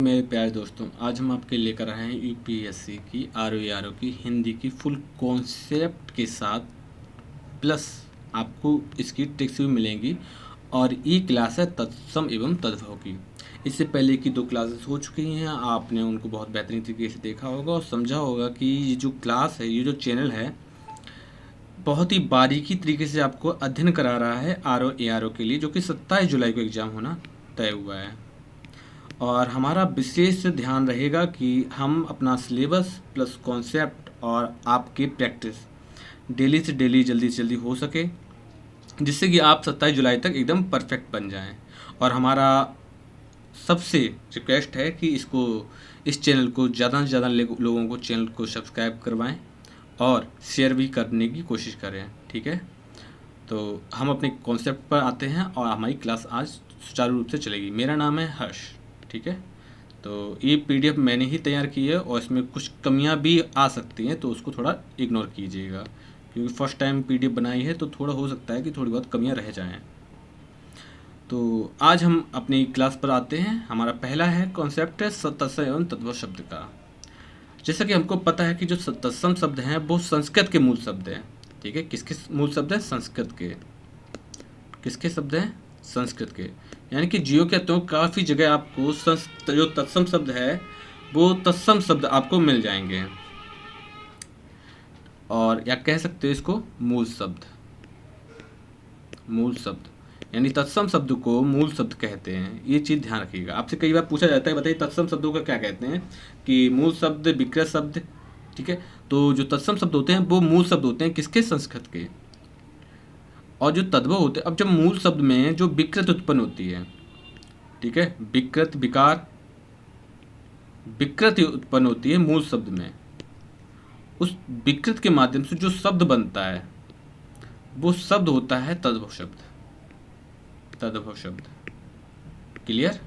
मेरे प्यारे दोस्तों, आज हम आपके लेकर आए हैं यूपीएससी की आरओ की हिंदी की फुल कॉन्सेप्ट के साथ, प्लस आपको इसकी ट्रिक्स भी मिलेंगी। और ये क्लास है तत्सम एवं तद्भव की। इससे पहले की 2 क्लासेस हो चुकी हैं, आपने उनको बहुत बेहतरीन तरीके से देखा होगा और समझा होगा कि ये जो क्लास है, ये जो चैनल है, बहुत ही बारीकी तरीके से आपको अध्ययन करा रहा है आरओ के लिए, जो कि 27 जुलाई को एग्ज़ाम होना तय हुआ है। और हमारा विशेष ध्यान रहेगा कि हम अपना सिलेबस प्लस कॉन्सेप्ट और आपकी प्रैक्टिस डेली से डेली जल्दी से जल्दी हो सके, जिससे कि आप 27 जुलाई तक एकदम परफेक्ट बन जाएं। और हमारा सबसे रिक्वेस्ट है कि इस चैनल को ज़्यादा से ज़्यादा लोगों को चैनल को सब्सक्राइब करवाएं और शेयर भी करने की कोशिश करें, ठीक है। तो हम अपने कॉन्सेप्ट पर आते हैं और हमारी क्लास आज सुचारू रूप से चलेगी। मेरा नाम है हर्ष, ठीक है। तो ये पीडीएफ मैंने ही तैयार की है और इसमें कुछ कमियां भी आ सकती हैं, तो उसको थोड़ा इग्नोर कीजिएगा, क्योंकि फर्स्ट टाइम पीडीएफ बनाई है तो थोड़ा हो सकता है कि थोड़ी बहुत कमियां रह जाएं। तो आज हम अपनी क्लास पर आते हैं। हमारा पहला है कॉन्सेप्ट है तत्सम एवं तद्भव शब्द का। जैसा कि हमको पता है कि जो तत्सम शब्द हैं वो संस्कृत के मूल शब्द हैं, ठीक है। किसके मूल शब्द हैं? संस्कृत के। किसके शब्द हैं? संस्कृत के। यानी कि जियो कहते हो काफ़ी जगह आपको जो तत्सम शब्द है वो तत्सम शब्द आपको मिल जाएंगे, और या कह सकते हो इसको मूल शब्द। मूल शब्द यानी तत्सम शब्द को मूल शब्द कहते हैं, ये चीज़ ध्यान रखिएगा। आपसे कई बार पूछा जाता है, बताइए तत्सम शब्दों का क्या कहते हैं? कि मूल शब्द, विकृत शब्द, ठीक है। तो जो तत्सम शब्द होते हैं वो मूल शब्द होते हैं किसके? संस्कृत के। और जो तद्भव होते हैं, अब जब मूल शब्द में जो विकृत उत्पन्न होती है, ठीक है, विकृत, विकार, विकृत उत्पन्न होती है मूल शब्द में, उस विकृत के माध्यम से जो शब्द बनता है वो शब्द होता है तद्भव शब्द। तद्भव शब्द, क्लियर?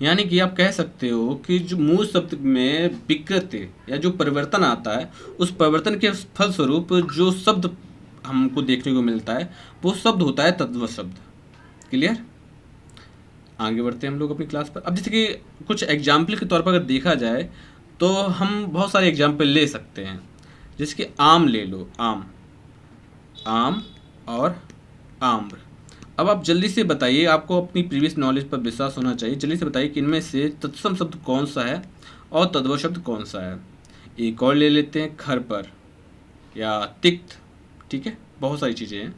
यानी कि आप कह सकते हो कि जो मूल शब्द में विकृत या जो परिवर्तन आता है, उस परिवर्तन के फलस्वरूप जो शब्द हमको देखने को मिलता है वो शब्द होता है तद्भव शब्द। क्लियर? आगे बढ़ते हैं हम लोग अपनी क्लास पर। अब जैसे कि कुछ एग्जाम्पल के तौर पर अगर देखा जाए तो हम बहुत सारे एग्जाम्पल ले सकते हैं। जैसे कि आम ले लो, आम, आम और आम्र। अब आप जल्दी से बताइए, आपको अपनी प्रीवियस नॉलेज पर विश्वास होना चाहिए। जल्दी से बताइए कि इनमें से तत्सम शब्द कौन सा है और तद्भव शब्द कौन सा है। एक और ले लेते हैं, खर पर या तिक्त, ठीक है। बहुत सारी चीज़ें हैं,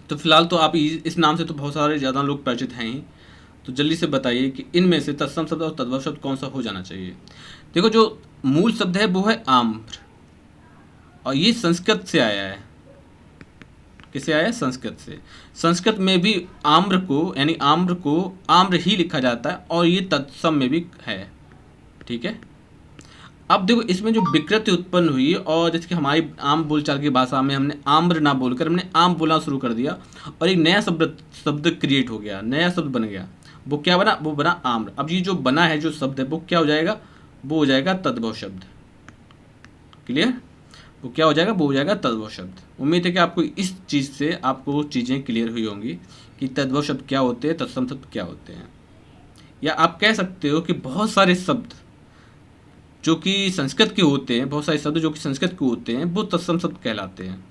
तो फिलहाल तो आप इस नाम से तो बहुत सारे ज़्यादा लोग परिचित हैं ही। तो जल्दी से बताइए कि इनमें से तत्सम शब्द और तद्भव शब्द कौन सा हो जाना चाहिए। देखो, जो मूल शब्द है वो है आम्र, और ये संस्कृत से आया है। किससे आया है? संस्कृत से। संस्कृत में भी आम्र को, यानी आम्र को आम्र ही लिखा जाता है, और ये तत्सम में भी है, ठीक है। अब देखो, इसमें जो विकृति उत्पन्न हुई, और जैसे कि हमारी आम बोलचाल की भाषा में हमने आम्र ना बोलकर हमने आम बोलना शुरू कर दिया, और एक नया शब्द क्रिएट हो गया, नया शब्द बन गया। वो क्या बना? वो बना आम्र। अब ये जो बना है, जो शब्द है, वो क्या हो जाएगा? वो हो जाएगा तद्भव शब्द। क्लियर? वो क्या हो जाएगा? वो हो जाएगा तद्भव शब्द। उम्मीद है कि आपको इस चीज़ से आपको चीज़ें क्लियर हुई होंगी कि तद्भव शब्द क्या होते हैं, तत्सम शब्द क्या होते हैं। या आप कह सकते हो कि बहुत सारे शब्द जो कि संस्कृत के होते हैं, बहुत सारे शब्द जो कि संस्कृत के होते हैं, वो तत्सम शब्द कहलाते हैं।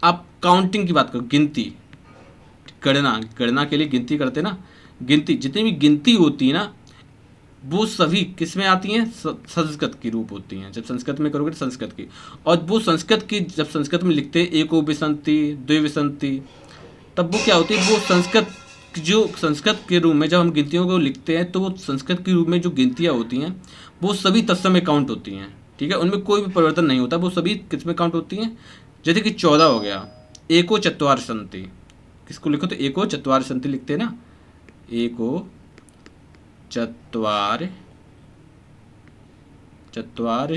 आप काउंटिंग की बात करो, गिनती, गणना के लिए गिनती करते हैं ना, गिनती, जितनी भी गिनती होती है ना, वो सभी किस में आती हैं? संस्कृत की रूप होती हैं। जब संस्कृत में करोगे तो संस्कृत की, और वो संस्कृत की जब संस्कृत में लिखते हैं एको विसंति, द्विविसंति, तब वो क्या होती है? वो संस्कृत के रूप में जब हम गिनतियों को लिखते हैं, तो वो संस्कृत के रूप में जो गिनतियाँ होती हैं वो सभी तत्सम में काउंट होती हैं, ठीक है। उनमें कोई भी परिवर्तन नहीं होता, वो सभी किस में काउंट होती हैं? जैसे कि 14 हो गया, एको चत्वार संति। किसको लिखो? तो एको चत्वार संति लिखते हैं ना, एको चत्वार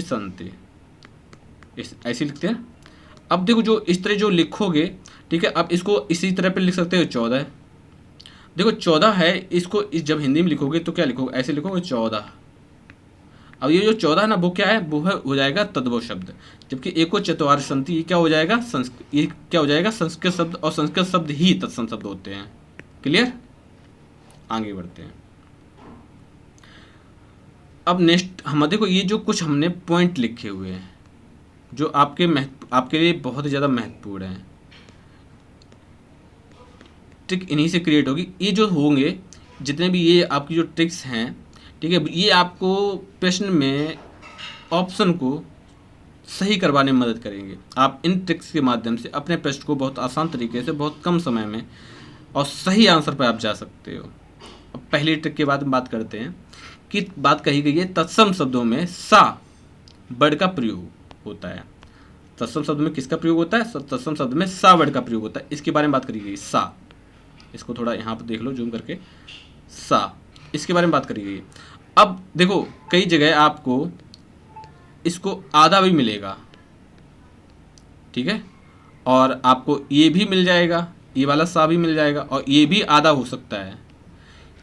संति, ऐसे लिखते हैं। अब देखो, जो इस तरह जो लिखोगे, ठीक है, अब इसको इसी तरह पे लिख सकते हो 14। देखो 14 है, इसको जब हिंदी में लिखोगे तो क्या लिखोगे? ऐसे लिखोगे 14। अब ये जो 14 है ना, वो क्या है? वो हो जाएगा तद्भव शब्द। जबकि एको चत्वार संति, ये क्या हो जाएगा? ये क्या हो जाएगा? संस्कृत शब्द, और संस्कृत शब्द ही तत्सम शब्द होते हैं। क्लियर? आगे बढ़ते हैं। अब नेक्स्ट हम देखो, ये जो कुछ हमने पॉइंट लिखे हुए हैं जो आपके लिए बहुत ही ज़्यादा महत्वपूर्ण है, ट्रिक इन्हीं से क्रिएट होगी। ये जो होंगे जितने भी ये आपकी जो ट्रिक्स हैं, ठीक है, ये आपको प्रश्न में ऑप्शन को सही करवाने में मदद करेंगे। आप इन ट्रिक्स के माध्यम से अपने प्रश्न को बहुत आसान तरीके से बहुत कम समय में और सही आंसर पर आप जा सकते हो। अब पहली ट्रिक के बाद हम बात करते हैं कि बात कही गई है तत्सम शब्दों में सा वर्ड का प्रयोग होता है। तत्सम शब्द में किसका प्रयोग होता है? तत्सम शब्द में सा वर्ड का प्रयोग होता है। इसके बारे में बात करी गई। सा, इसको थोड़ा यहाँ पर देख लो जूम करके, सा, इसके बारे में बात करी गई। अब देखो कई जगह आपको इसको आधा भी मिलेगा, ठीक है, और आपको ये भी मिल जाएगा, ये वाला सा भी मिल जाएगा, और ये भी आधा हो सकता है।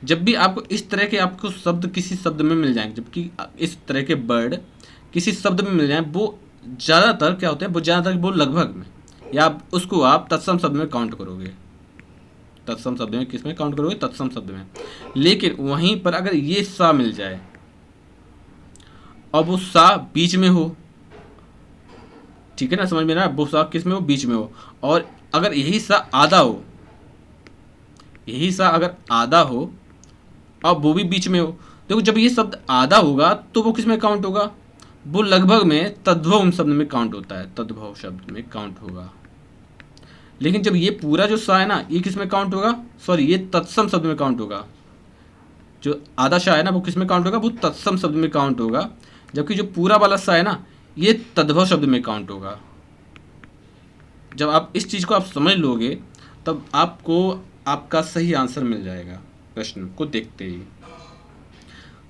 जब भी आपको इस तरह के आपको शब्द किसी शब्द में मिल जाएंगे, जबकि इस तरह के वर्ड किसी शब्द में मिल जाए, वो ज़्यादातर क्या होते हैं, वो ज़्यादातर वो लगभग में, या उसको आप तत्सम शब्द में काउंट करोगे। तत्सम शब्द में किस में काउंट करोगे? तत्सम शब्द में। लेकिन वहीं पर अगर ये सा मिल जाए और वो सा बीच में हो, ठीक है ना, समझ में ना, वो सा किस में हो? बीच में हो। और अगर यही सा आधा हो, यही सा अगर आधा हो और वो भी बीच में हो, देखो जब ये शब्द आधा होगा तो वो किस में काउंट होगा? वो लगभग में तद्भव शब्द में काउंट होता है, तद्भव शब्द में काउंट होगा। लेकिन जब ये पूरा जो सा है ना, ये किस में काउंट होगा? सॉरी, ये तत्सम शब्द में काउंट होगा। जो आधा सा है ना, वो किस में काउंट होगा? वो तत्सम शब्द में काउंट होगा। जबकि जो पूरा वाला सा है ना, ये तद्भव शब्द में काउंट होगा। जब आप इस चीज़ को आप समझ लोगे तब आपको आपका सही आंसर मिल जाएगा प्रश्न को देखते ही।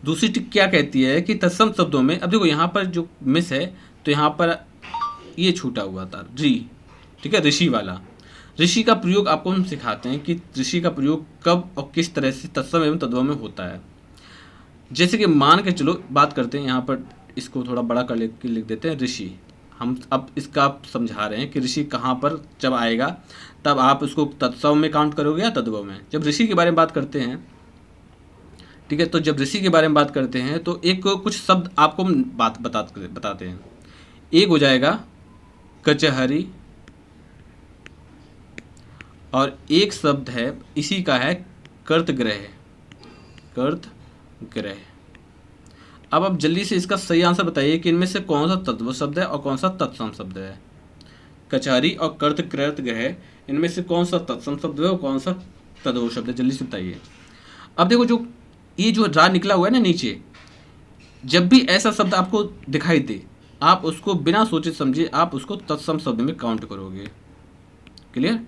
दूसरी टिक क्या कहती है कि तत्सम शब्दों में, अब देखो यहाँ पर जो मिस है, तो यहाँ पर ये छूटा हुआ था री, ठीक है, ऋषि वाला। ऋषि का प्रयोग आपको हम सिखाते हैं कि ऋषि का प्रयोग कब और किस तरह से तत्सम एवं तद्भव में होता है। जैसे कि मान के चलो बात करते हैं, यहाँ पर इसको थोड़ा बड़ा कर लिख देते हैं ऋषि। हम अब इसका आप समझा रहे हैं कि ऋषि कहाँ पर जब आएगा तब आप उसको तत्सम में काउंट करोगे या तद्भव में। जब ऋषि के बारे में बात करते हैं, ठीक है, तो जब ऋषि के बारे में बात करते हैं तो एक कुछ शब्द आपको बात बताते हैं। एक हो जाएगा कचहरी, और एक शब्द है इसी का है कर्तग्रह, कर्तग्रह। अब आप जल्दी से इसका सही आंसर बताइए कि इनमें से कौन सा तद्भव शब्द है और कौन सा तत्सम शब्द है। कचहरी और कर्तग्रह, इनमें से कौन सा तत्सम शब्द है और कौन सा तद्भव शब्द है? जल्दी से बताइए। अब देखो जो ये जो रा निकला हुआ है ना नीचे, जब भी ऐसा शब्द आपको दिखाई दे, आप उसको बिना सोचे समझे आप उसको तत्सम शब्द में काउंट करोगे। क्लियर?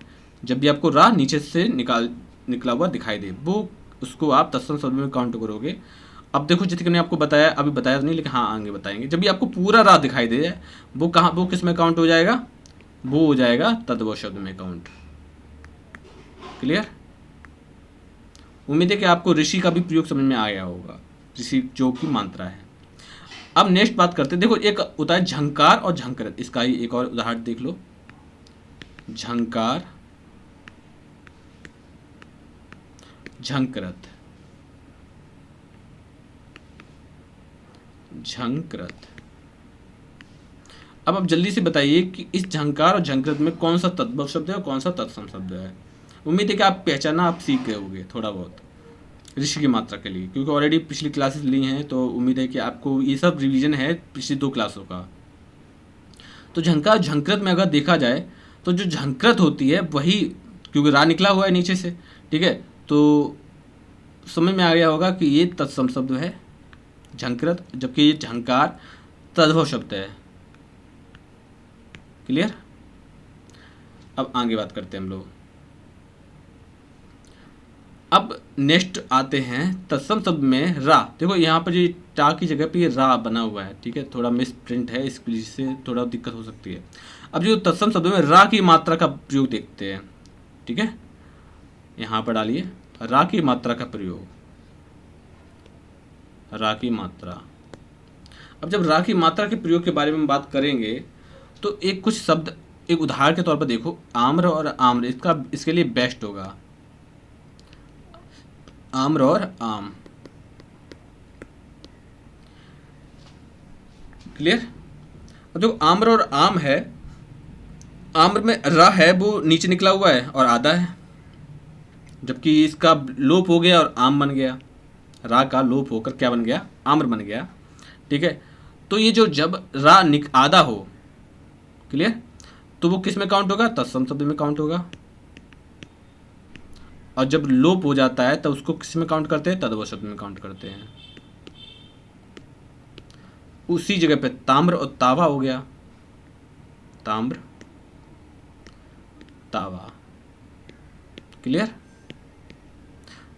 जब भी आपको रा नीचे से निकला हुआ दिखाई दे, वो उसको आप तत्सम शब्द में काउंट करोगे। अब देखो जैसे कि मैंने आपको बताया, अभी बताया नहीं लेकिन हाँ आगे बताएंगे। जब भी आपको पूरा रा दिखाई दे, वो कहाँ, वो किस में काउंट हो जाएगा? वो हो जाएगा तद्भव शब्द में काउंट। क्लियर? उम्मीद है कि आपको ऋषि का भी प्रयोग समझ में आ गया होगा, ऋषि जो की मात्रा है। अब नेक्स्ट बात करते हैं। देखो एक होता है झंकार और झंकृत, इसका ही एक और उदाहरण देख लो। झंकार, झंकृत, झंकृत। अब आप जल्दी से बताइए कि इस झंकार और झंकृत में कौन सा तद्भव शब्द है और कौन सा तत्सम शब्द है। उम्मीद है कि आप पहचाना आप सीख गए होंगे थोड़ा बहुत ऋषि की मात्रा के लिए, क्योंकि ऑलरेडी पिछली क्लासेस ली हैं, तो उम्मीद है कि आपको ये सब रिवीजन है पिछली 2 क्लासों का। तो झंकार झंकृत में अगर देखा जाए तो जो झंकृत होती है वही, क्योंकि रा निकला हुआ है नीचे से, ठीक है, तो समझ में आ गया होगा कि ये तत्सम शब्द है झंकृत, जबकि ये झंकार तद्भव शब्द है। क्लियर? अब आगे बात करते हैं हम लोग। अब नेक्स्ट आते हैं तत्सम शब्द में रा। देखो यहाँ पर ये टा की जगह पे ये रा बना हुआ है, ठीक है, थोड़ा मिस प्रिंट है, इस वजह से थोड़ा दिक्कत हो सकती है। अब जो तत्सम शब्द में रा की मात्रा का प्रयोग देखते हैं, ठीक है, यहाँ पर डालिए रा की मात्रा का प्रयोग, रा की मात्रा। अब जब रा की मात्रा के प्रयोग के बारे में बात करेंगे तो एक कुछ शब्द एक उदाहरण के तौर पर देखो, आम्र और आम्र, इसके लिए बेस्ट होगा आम्र और आम। क्लियर। अब जो आम्र और आम है, आम्र में र है वो नीचे निकला हुआ है और आधा है, जबकि इसका लोप हो गया और आम बन गया। रा का लोप होकर क्या बन गया, आम्र बन गया। ठीक है, तो ये जो जब रा आधा हो, क्लियर, तो वो किस में काउंट होगा, तत्सम शब्द में काउंट होगा। और जब लोप हो जाता है तो उसको किस में काउंट करते हैं, तद्भव शब्द में काउंट करते हैं। उसी जगह पे ताम्र और तावा हो गया, ताम्र तावा। क्लियर।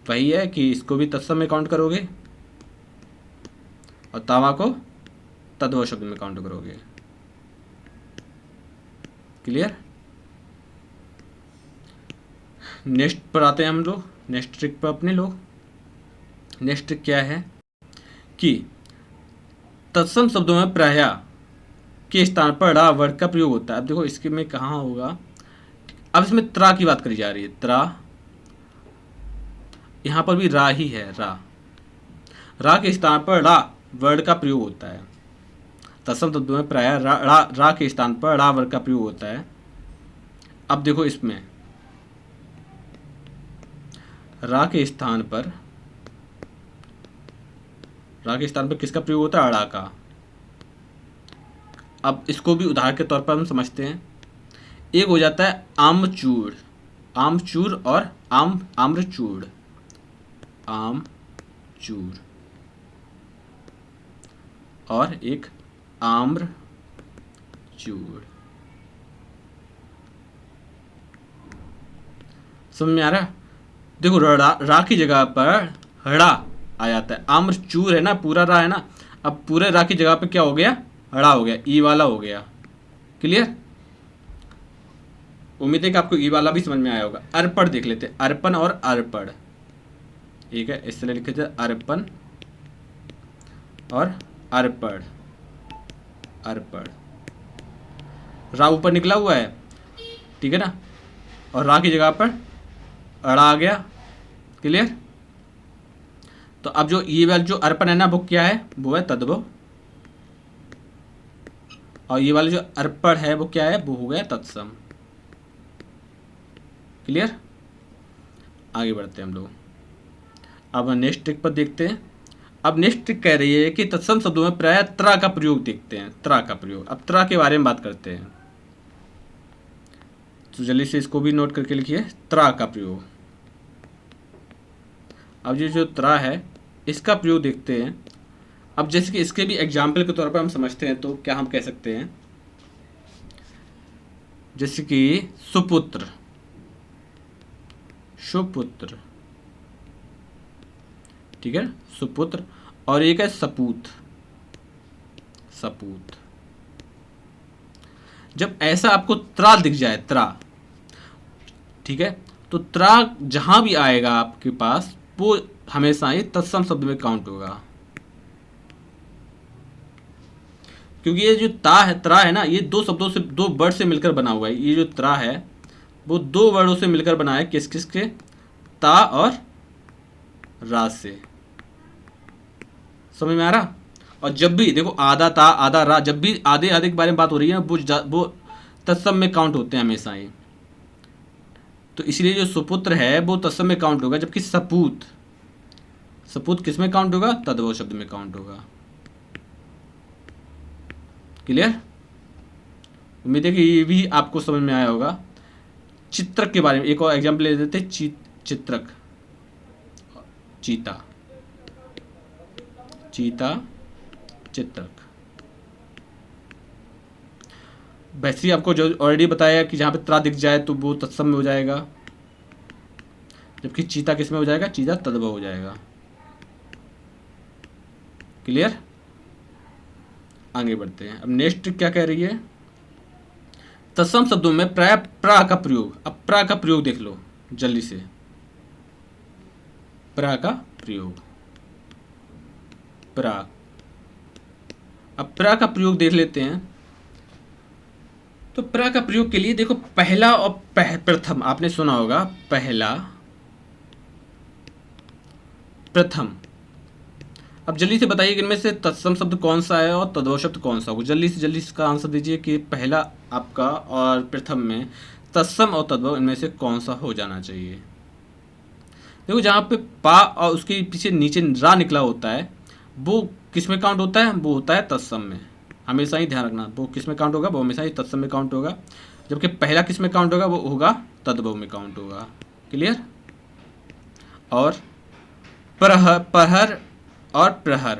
वही है कि इसको भी तत्सम में काउंट करोगे और तावा को तद्भव शब्द में काउंट करोगे। क्लियर। नेक्स्ट पर आते हैं हम लोग, नेक्स्ट ट्रिक पर अपने लोग। नेक्स्ट ट्रिक क्या है कि तत्सम शब्दों में प्रायः के स्थान पर रा वर्ड का प्रयोग होता है। अब देखो इसके में कहाँ होगा, अब इसमें त्रा की बात करी जा रही है, त्रा, यहां पर भी रा ही है, रा के स्थान पर रा वर्ड का प्रयोग होता है। तत्सम शब्दों में प्रायः रा के स्थान पर रा वर्ड का प्रयोग होता है। अब देखो इसमें रा के स्थान पर किसका प्रयोग होता है, अड़ा का। अब इसको भी उदाहरण के तौर पर हम समझते हैं। एक हो जाता है आमचूर, आमचूर और आम्रचूर, आमचूर, और एक आम्रचूर। समझ में आ रहा है। देखो रा की जगह पर हड़ा आ जाता है, आम्रचूर है ना, पूरा रा है ना, अब पूरे रा की जगह पे क्या हो गया, हड़ा हो गया, ई वाला हो गया। क्लियर। उम्मीद है कि आपको ई वाला भी समझ में आया होगा। अर्पण देख लेते हैं, अर्पण और अर्पण। ठीक है, इस तरह लिखे थे, अर्पण और अर्पण। अर्पण, रा ऊपर निकला हुआ है, ठीक है ना, और रा की जगह पर अड़ा आ गया। क्लियर। तो अब जो ये वाला जो अर्पण है ना, वो क्या है, वो है तद्भव, और ये वाला जो अर्पण है वो क्या है, वो हो गया तत्सम। क्लियर। आगे बढ़ते हैं हम लोग। अब नेक्स्ट ट्रिक पर देखते हैं। अब नेक्स्ट ट्रिक कह रही है कि तत्सम शब्दों में प्रायः त्रा का प्रयोग देखते हैं, त्रा का प्रयोग। अब त्रा के बारे में बात करते हैं, तो जल्दी से इसको भी नोट करके लिखिए, त्रा का प्रयोग। अब ये जो त्रा है इसका प्रयोग देखते हैं। अब जैसे कि इसके भी एग्जाम्पल के तौर पर हम समझते हैं, तो क्या हम कह सकते हैं, जैसे कि सुपुत्र, सुपुत्र, ठीक है, सुपुत्र, और एक है सपूत, सपूत। जब ऐसा आपको त्रा दिख जाए, त्रा, ठीक है, तो त्रा जहां भी आएगा आपके पास वो हमेशा ही तत्सम शब्द में काउंट होगा, क्योंकि ये जो त्रा है ना, ये दो शब्दों से, दो वर्ड से मिलकर बना हुआ है। ये जो त्रा है वो दो वर्डों से मिलकर बना है, किस किस के, ता और रा से। समझ में आ रहा। और जब भी देखो आधा ता आधा रा, जब भी आधे आधे के बारे में बात हो रही है वो तत्सम में काउंट होते हैं हमेशा ही। तो इसलिए जो सुपुत्र है वो तत्सम में काउंट होगा, जबकि सपूत, सपूत किस में काउंट होगा, तद्भव शब्द में काउंट होगा। क्लियर। उम्मीद है कि ये भी आपको समझ में आया होगा। चित्रक के बारे में एक और एग्जाम्पल ले देते, चित्रक, चीता, चीता, चित्रक। वैसे ही आपको जो ऑलरेडी बताया कि जहां पे त्रा दिख जाए तो वो तत्सम में हो जाएगा, जबकि चीता किस में हो जाएगा, चीता तद्भव हो जाएगा। क्लियर। आगे बढ़ते हैं। अब नेक्स्ट क्या कह रही है, तत्सम शब्दों में प्राय प्रा का प्रयोग। अब प्रा का प्रयोग देख लो जल्दी से, प्रा का प्रयोग, प्रा। अब प्रा का प्रयोग देख लेते हैं। तो प्रा का प्रयोग के लिए देखो, पहला और प्रथम आपने सुना होगा, पहला, प्रथम। अब जल्दी से बताइए कि इनमें से तत्सम शब्द कौन सा है और तद्भव शब्द कौन सा होगा। जल्दी से इसका आंसर दीजिए कि पहला आपका और प्रथम में तत्सम और तद्भव इनमें से कौन सा हो जाना चाहिए। देखो जहाँ पे पा और उसके पीछे नीचे रा निकला होता है वो किस में काउंट होता है, वो होता है तत्सम में। हमेशा ही ध्यान रखना, वो किस में काउंट होगा, वो हमेशा ही तत्सम में काउंट होगा। जबकि पहला किस में काउंट होगा, वो होगा तद्भव में काउंट होगा। क्लियर। और पहर और प्रहर,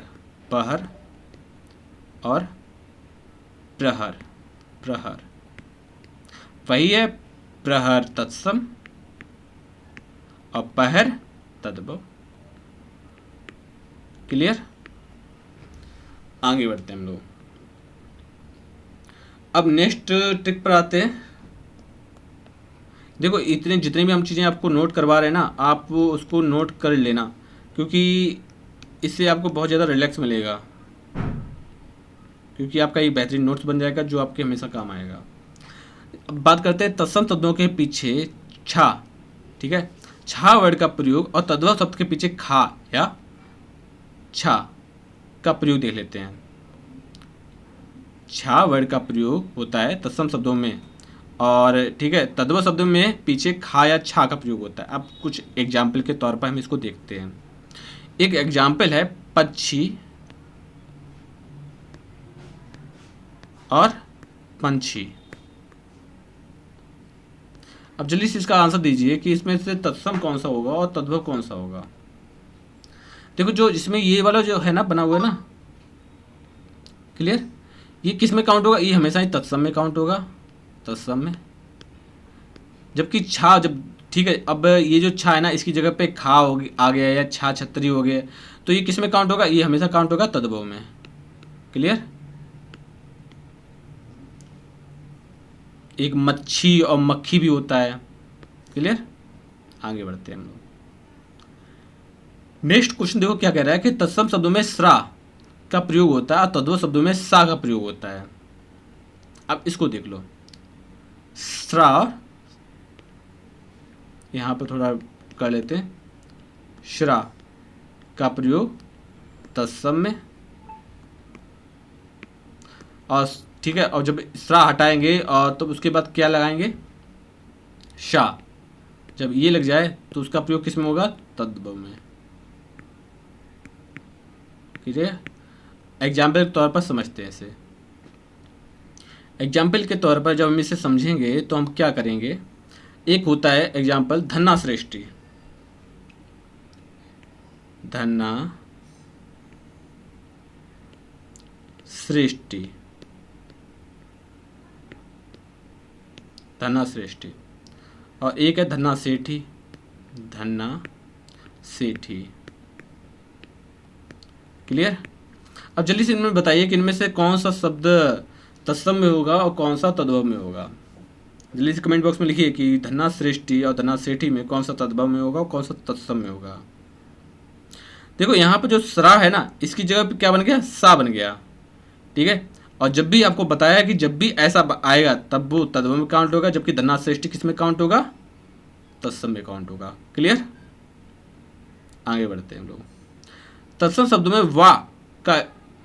पहर और प्रहर, प्रहर वही है, प्रहर तत्सम और पहर तद्भव। क्लियर। आगे बढ़ते हैं हम लोग। अब नेक्स्ट ट्रिक पर आते हैं। देखो इतने जितने भी हम चीज़ें आपको नोट करवा रहे हैं ना, आप उसको नोट कर लेना, क्योंकि इससे आपको बहुत ज़्यादा रिलैक्स मिलेगा, क्योंकि आपका एक बेहतरीन नोट्स बन जाएगा जो आपके हमेशा काम आएगा। अब बात करते हैं तत्सम शब्दों के पीछे छा। ठीक है, छा वर्ड का प्रयोग और तद्भव शब्द के पीछे खा या छा का प्रयोग देख लेते हैं। छा वर्ड का प्रयोग होता है तत्सम शब्दों में, और ठीक है तद्भव शब्दों में पीछे खा या छा का प्रयोग होता है। अब कुछ एग्जाम्पल के तौर पर हम इसको देखते हैं। एक एग्जाम्पल है पक्षी और पंछी। अब जल्दी से इसका आंसर दीजिए कि इसमें से तत्सम कौन सा होगा और तद्भव कौन सा होगा। देखो जो इसमें ये वाला जो है ना बना हुआ है ना, क्लियर, ये किस में काउंट होगा, ये हमेशा ही तत्सम में काउंट होगा, तत्सम में। जबकि छा जब, ठीक है, अब ये जो छा है ना इसकी जगह पे खा हो आ गया या छा छतरी हो गया, तो ये किस में काउंट होगा, ये हमेशा काउंट होगा तद्भव में। क्लियर। एक मच्छी और मक्खी भी होता है। क्लियर। आगे बढ़ते हैं हम लोग। नेक्स्ट क्वेश्चन देखो क्या कह रहा है कि तत्सम शब्दों में स्रा का प्रयोग होता है और तद्भव शब्दों में सा का प्रयोग होता है। अब इसको देख लो, स्रा यहां पर थोड़ा कर लेते हैं, श्रा का प्रयोग तत्सम में, और ठीक है, और जब स्रा हटाएंगे और तो उसके बाद क्या लगाएंगे, शा। जब ये लग जाए तो उसका प्रयोग किस में होगा, तद्भव में। ठीक है। एग्जाम्पल के तौर पर समझते हैं इसे। एग्जाम्पल के तौर पर जब हम इसे समझेंगे तो हम क्या करेंगे। एक होता है एग्जाम्पल धन्ना श्रेष्ठी, धन्ना श्रेष्ठी, धन्ना श्रेष्ठी। और एक है धन्ना सेठी, धन्ना सेठी। क्लियर। अब जल्दी से इनमें बताइए कि इनमें से कौन सा शब्द तत्सम में होगा और कौन सा तद्भव में होगा। जल्दी से कमेंट बॉक्स में लिखिए कि धन्ना श्रेष्ठी और धन्ना सेठी में कौन सा तद्भव में होगा और कौन सा तत्सम में होगा। देखो यहाँ पर जो सरा है ना, इसकी जगह पे क्या बन गया, सा बन गया। ठीक है। और जब भी आपको बताया कि जब भी ऐसा आएगा तब वो तद्भव में काउंट होगा, जबकि धन्ना श्रेष्ठी किस में काउंट होगा, तत्सम में काउंट होगा। क्लियर। आगे बढ़ते हैं हम लोग। तत्सम शब्दों में वा का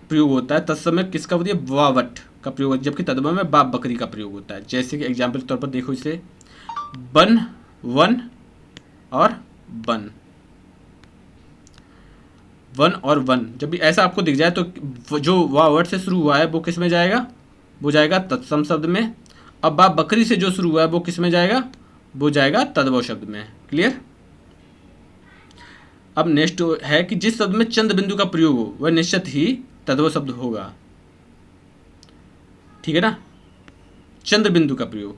प्रयोग होता है, तत्सम में किसका होती है, वावट का प्रयोग होता है, जबकि तद्भव में बाप बकरी का प्रयोग होता है। जैसे कि एग्जाम्पल के तौर पर देखो इसे, बन, वन और बन, वन और वन। जब भी ऐसा आपको दिख जाए तो जो वावट से शुरू हुआ है वो किस में जाएगा, वो जाएगा तत्सम शब्द में। अब बाप बकरी से जो शुरू हुआ है वो किस में जाएगा, वो जाएगा तद्भव शब्द में। क्लियर। अब नेक्स्ट है कि जिस शब्द में चंद्र बिंदु का प्रयोग हो वह निश्चित ही तद्भव शब्द होगा। ठीक है ना। चंद्र बिंदु का प्रयोग,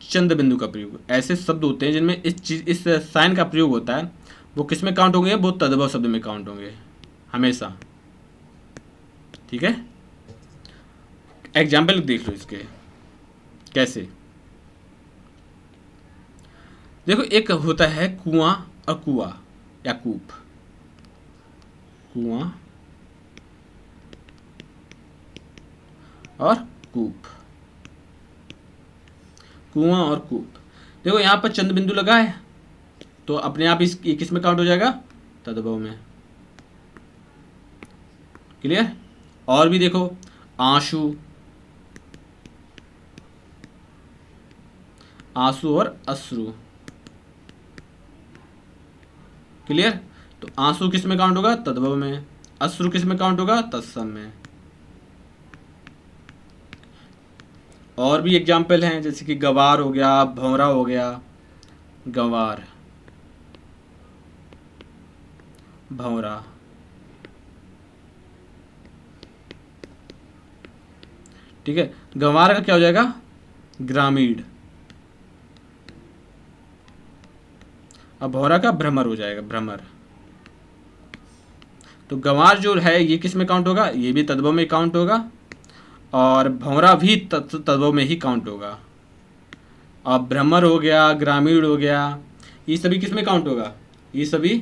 चंद्र बिंदु का प्रयोग, ऐसे शब्द होते हैं जिनमें इस साइन का प्रयोग होता है, वो किस में काउंट होंगे, वो तद्भव शब्द में काउंट होंगे हमेशा। ठीक है। एग्जाम्पल देख लो इसके कैसे। देखो एक होता है कुआं और कुआ या कूप, कुआं और कूप, कुआं और कूप। देखो यहाँ पर चंद्र बिंदु लगा है तो अपने आप इस किस में काउंट हो जाएगा, तद्भव में। क्लियर। और भी देखो, आंसू, आंसू और अश्रु, क्लियर। तो आंसू किस में काउंट होगा? तद्भव में। अश्रु किस में काउंट होगा? तत्सम में। और भी एग्जाम्पल हैं, जैसे कि गवार हो गया, भंवरा हो गया। गवार, भंवरा, ठीक है। गंवार का क्या हो जाएगा? ग्रामीण। अब भौरा का भ्रमर हो जाएगा, भ्रमर। तो गंवार जो है ये किस में काउंट होगा? ये भी तद्भव में काउंट होगा, और भौरा भी तद्भव में ही काउंट होगा। अब भ्रमर हो गया, ग्रामीण हो गया, ये सभी किस में काउंट होगा? ये सभी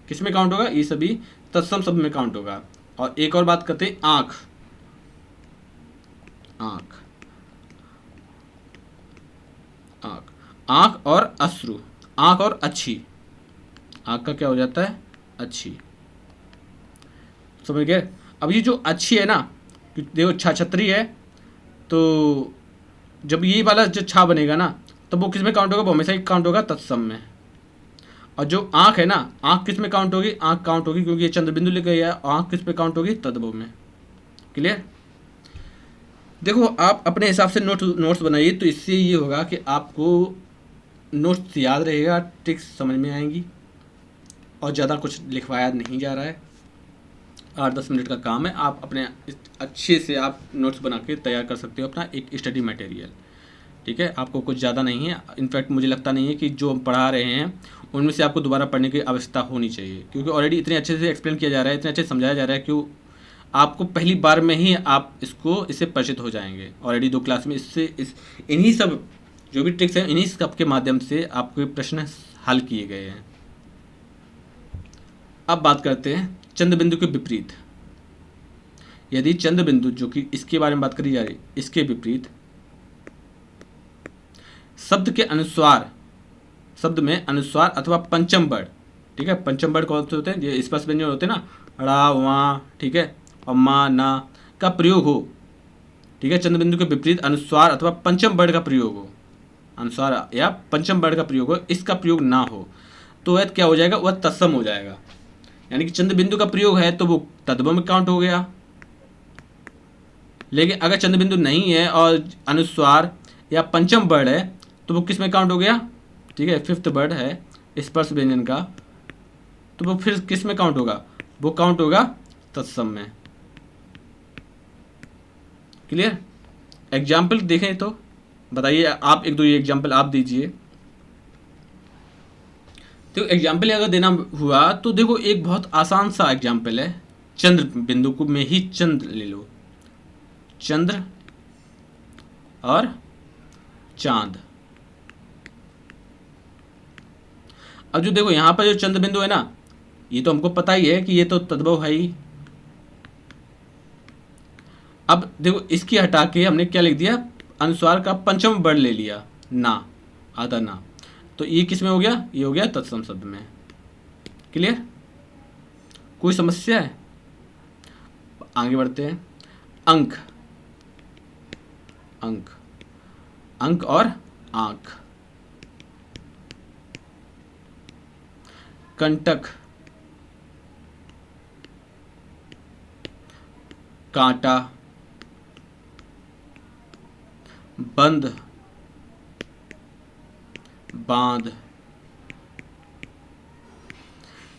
किस में काउंट होगा? ये सभी तत्सम शब्द में काउंट होगा। और एक और बात करते हैं, आंख, आंख, आंख, आंख और अश्रु, आंख और अच्छी। आंख का क्या हो जाता है? अच्छी, समझ गए। अब ये जो अच्छी है ना, देखो छा छतरी है, तो जब ये वाला जो छा बनेगा ना, तब वो किस में काउंट होगा? वो हमेशा ही काउंट होगा तत्सम में। और जो आंख है ना, आंख किस में काउंट होगी? आंख काउंट होगी, क्योंकि ये चंद्रबिंदु लिखा गया है। आंख किस पे काउंट होगी? तद्भव में। क्लियर। देखो आप अपने हिसाब से नोट्स बनाइए, तो इससे ये होगा कि आपको नोट्स याद रहेगा, ट्रिक्स समझ में आएंगी, और ज़्यादा कुछ लिखवाया नहीं जा रहा है। 8-10 मिनट का काम है, आप अपने अच्छे से आप नोट्स बना के तैयार कर सकते हो अपना एक स्टडी मटेरियल। ठीक है, आपको कुछ ज़्यादा नहीं है। इनफैक्ट मुझे लगता नहीं है कि जो हम पढ़ा रहे हैं उनमें से आपको दोबारा पढ़ने की आवश्यकता होनी चाहिए, क्योंकि ऑलरेडी इतने अच्छे से एक्सप्लेन किया जा रहा है, इतने अच्छे से समझाया जा रहा है कि आपको पहली बार में ही आप इससे परिचित हो जाएंगे। ऑलरेडी 2 क्लास में इन्हीं सब जो भी ट्रिक्स हैं, इन्हीं सब के माध्यम से आपके प्रश्न हल किए गए हैं। अब बात करते हैं चंद्र बिंदु के विपरीत। यदि चंद्र बिंदु, जो कि इसके बारे में बात करी जा रही, इसके विपरीत शब्द के अनुस्वार, शब्द में अनुस्वार अथवा पंचम वर्ण, ठीक है, पंचम वर्ण कौन से होते हैं? ये स्पर्श व्यंजन होते हैं ना, ड़ा, वहाँ, ठीक है, और मा, ना का प्रयोग हो, ठीक है। चंद्र बिंदु के विपरीत अनुस्वार अथवा पंचम वर्ण का प्रयोग हो, अनुस्वार या पंचम वर्ण का प्रयोग हो, इसका प्रयोग ना हो, तो वह क्या हो जाएगा? वह तत्सम हो जाएगा। यानी कि चंद्र बिंदु का प्रयोग है तो वो तद्भव में काउंट हो गया। लेकिन अगर चंद्र बिंदु नहीं है और अनुस्वार या पंचम वर्ण है, तो वो किस में काउंट हो गया? ठीक है, 5th वर्ण है स्पर्श व्यंजन का, तो वो फिर किस में काउंट होगा? वो काउंट होगा तत्सम में। क्लियर। एग्जाम्पल देखें तो बताइए आप, 1-2 एग्जाम्पल आप दीजिए। तो एग्जाम्पल अगर देना हुआ तो देखो, एक बहुत आसान सा एग्जाम्पल है, चंद्र बिंदु को में ही चंद्र ले लो, चंद्र और चांद। अब जो देखो यहाँ पर जो चंद्र बिंदु है ना, ये तो हमको पता ही है कि ये तो तद्भव है ही। अब देखो इसकी हटा के हमने क्या लिख दिया? अनुस्वार का पंचम वर्ण ले लिया, ना, आधा ना, तो ये किस में हो गया? ये हो गया तत्सम शब्द में। क्लियर। कोई समस्या है? आगे बढ़ते हैं। अंक, अंक, अंक और आंख। कंटक, कांटा, बंद, बांध।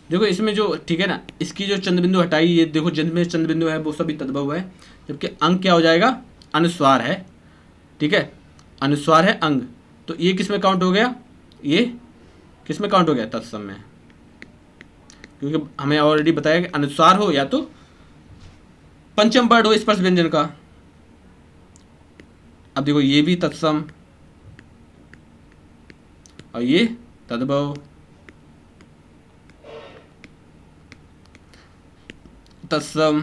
देखो इसमें जो, ठीक है ना, इसकी जो चंद्र बिंदु हटाई, ये देखो जिनमें चंद्र बिंदु है वो सभी तद्भव है, जबकि अंक क्या हो जाएगा? अनुस्वार है, ठीक है, अनुस्वार है अंग, तो ये किस में काउंट हो गया? ये किस में काउंट हो गया? तत्सम में, क्योंकि हमें ऑलरेडी बताया कि अनुस्वार हो या तो पंचम वर्ण हो स्पर्श व्यंजन का। अब देखो ये भी तत्सम और ये तद्भव, तत्सम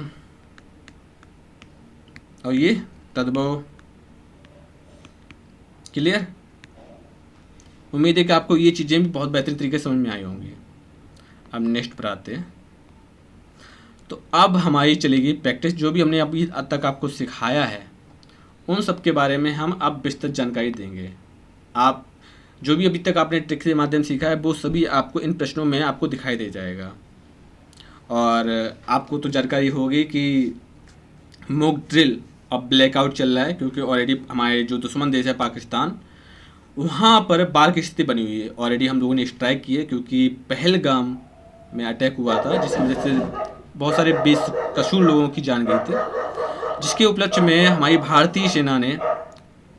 और ये तद्भव। क्लियर। उम्मीद है कि आपको ये चीज़ें भी बहुत बेहतरीन तरीके से समझ में आई होंगी। अब नेक्स्ट पर आते हैं। तो अब हमारी चलेगी प्रैक्टिस। जो भी हमने अभी तक आपको सिखाया है उन सब के बारे में हम अब विस्तृत जानकारी देंगे। आप जो भी अभी तक आपने ट्रिक के माध्यम सीखा है वो सभी आपको इन प्रश्नों में आपको दिखाई दे जाएगा। और आपको तो जानकारी होगी कि मॉक ड्रिल अब ब्लैकआउट चल रहा है, क्योंकि ऑलरेडी हमारे जो दुश्मन देश है पाकिस्तान, वहाँ पर बाढ़ की स्थिति बनी हुई है। ऑलरेडी हम लोगों ने स्ट्राइक की है, क्योंकि पहलगाम में अटैक हुआ था जिसकी वजह से बहुत सारे बेकसूर लोगों की जान गई थी, जिसके उपलक्ष्य में हमारी भारतीय सेना ने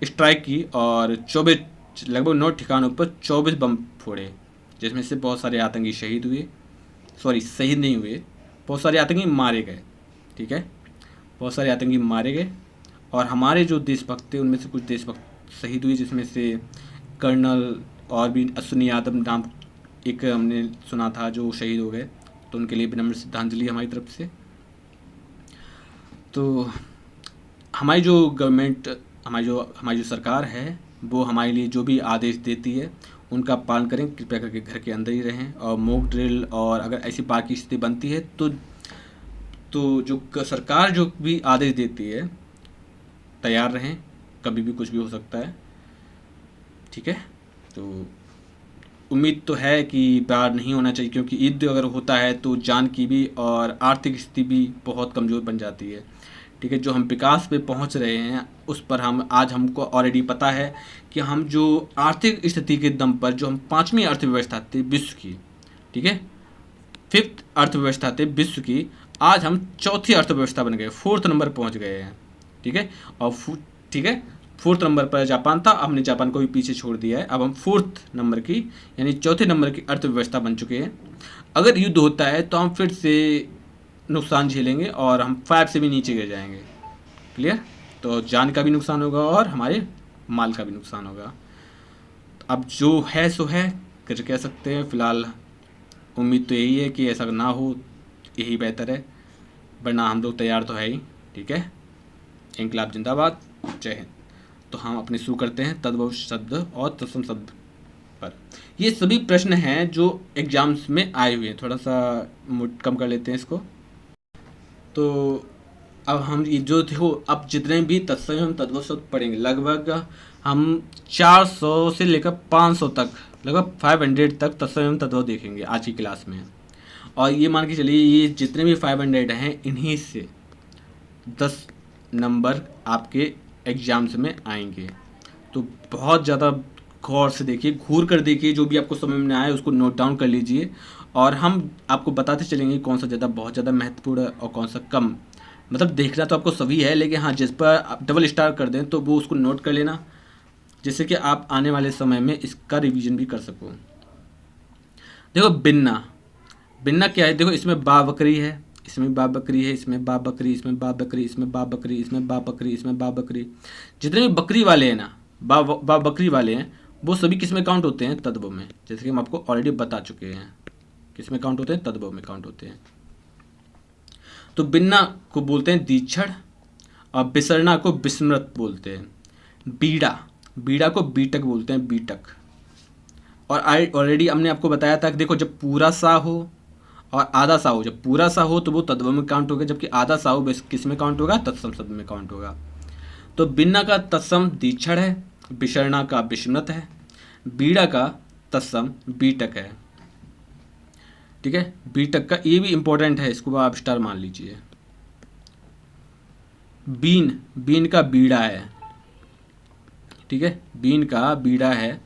स्ट्राइक की और 24 लगभग 9 ठिकानों पर 24 बम फोड़े, जिसमें से बहुत सारे आतंकी शहीद हुए, सॉरी शहीद नहीं हुए, बहुत सारे आतंकी मारे गए। ठीक है, बहुत सारे आतंकी मारे गए और हमारे जो देशभक्त थे उनमें से कुछ देशभक्त शहीद हुए, जिसमें से कर्नल और भी अश्विनी यादव नाम एक हमने सुना था जो शहीद हो गए। तो उनके लिए विनम्र श्रद्धांजलि हमारी तरफ से। तो हमारी जो गवर्नमेंट, हमारी जो सरकार है वो हमारे लिए जो भी आदेश देती है उनका पालन करें, कृपया करके घर के अंदर ही रहें। और मॉक ड्रिल और अगर ऐसी बात की स्थिति बनती है तो जो सरकार जो भी आदेश देती है तैयार रहें, कभी भी कुछ भी हो सकता है। ठीक है, तो उम्मीद तो है कि बाढ़ नहीं होना चाहिए, क्योंकि युद्ध अगर होता है तो जान की भी और आर्थिक स्थिति भी बहुत कमज़ोर बन जाती है। ठीक है, जो हम विकास पे पहुंच रहे हैं उस पर हमको ऑलरेडी पता है कि हम जो आर्थिक स्थिति के दम पर जो हम 5वीं अर्थव्यवस्था थे विश्व की, ठीक है, 5th अर्थव्यवस्था थे विश्व की, आज हम 4थी अर्थव्यवस्था बन गए, 4th नंबर पहुंच गए हैं। ठीक है, और ठीक है 4th नंबर पर जापान था, हमने जापान को भी पीछे छोड़ दिया है। अब हम 4th नंबर की यानी 4थे नंबर की अर्थव्यवस्था बन चुके हैं। अगर युद्ध होता है तो हम फिर से नुकसान झेलेंगे और हम 5 से भी नीचे गिर जाएंगे। क्लियर? तो जान का भी नुकसान होगा और हमारे माल का भी नुकसान होगा। अब जो है सो है, कुछ कह सकते हैं। फिलहाल उम्मीद तो यही है कि ऐसा ना हो, यही बेहतर है, वरना हम लोग तैयार तो है ही। ठीक है, इंकलाब जिंदाबाद, जय हिंद। तो हम अपने शुरू करते हैं तद्भव शब्द और तत्सम शब्द पर। ये सभी प्रश्न हैं जो एग्जाम्स में आए हुए हैं। थोड़ा सा कम कर लेते हैं इसको। तो अब हम ये जो देखो, अब जितने भी तत्सम हम तद्भव शब्द पढ़ेंगे, लगभग हम 400 से लेकर 500 तक, लगभग 500 तक तत्सम एवं तद्भव देखेंगे आज की क्लास में। और ये मान के चलिए ये जितने भी 500 हैं, इन्हीं से 10 नंबर आपके एग्जाम्स में आएंगे। तो बहुत ज़्यादा गौर से देखिए, घूर कर देखिए, जो भी आपको समझ में आए उसको नोट डाउन कर लीजिए और हम आपको बताते चलेंगे कौन सा ज़्यादा बहुत ज़्यादा महत्वपूर्ण है और कौन सा कम। मतलब देखना तो आपको सभी है, लेकिन हाँ जिस पर आप डबल स्टार कर दें तो वो उसको नोट कर लेना, जिससे कि आप आने वाले समय में इसका रिवीजन भी कर सको। देखो बिन्ना, बिन्ना क्या है? देखो इसमें बा बकरी है, इसमें बा बकरी है, इसमें बा बकरी, इसमें बा बकरी, इसमें बा बकरी, इसमें बा बकरी, इसमें बा बकरी। जितने भी बकरी वाले हैं ना, बा बकरी वाले हैं, वो सभी किस में काउंट होते हैं? तद्भव में। जैसे कि हम आपको ऑलरेडी बता चुके हैं किस में काउंट होते हैं, तद्भव में काउंट होते हैं। तो बिन्ना को बोलते हैं दीक्षण और बिसरना को विस्मृत बोलते हैं। बीड़ा, बीड़ा को बीटक बोलते हैं, बीटक। और ऑलरेडी हमने आपको बताया था कि देखो जब पूरा सा हो और आधा सा हो, जब पूरा सा हो तो वो तद्भव में काउंट होगा, जबकि आधा सा हो किस में काउंट होगा? तत्सम शब्द में काउंट होगा। तो बिन्ना का तत्सम दीक्षण है, बिसरना का विस्मृत है, बीड़ा का तत्सम बीटक है। ठीक है, बीटक का ये भी इंपॉर्टेंट है, इसको आप स्टार मान लीजिए। बीन, बीन का बीड़ा है। ठीक है, बीन का बीड़ा है।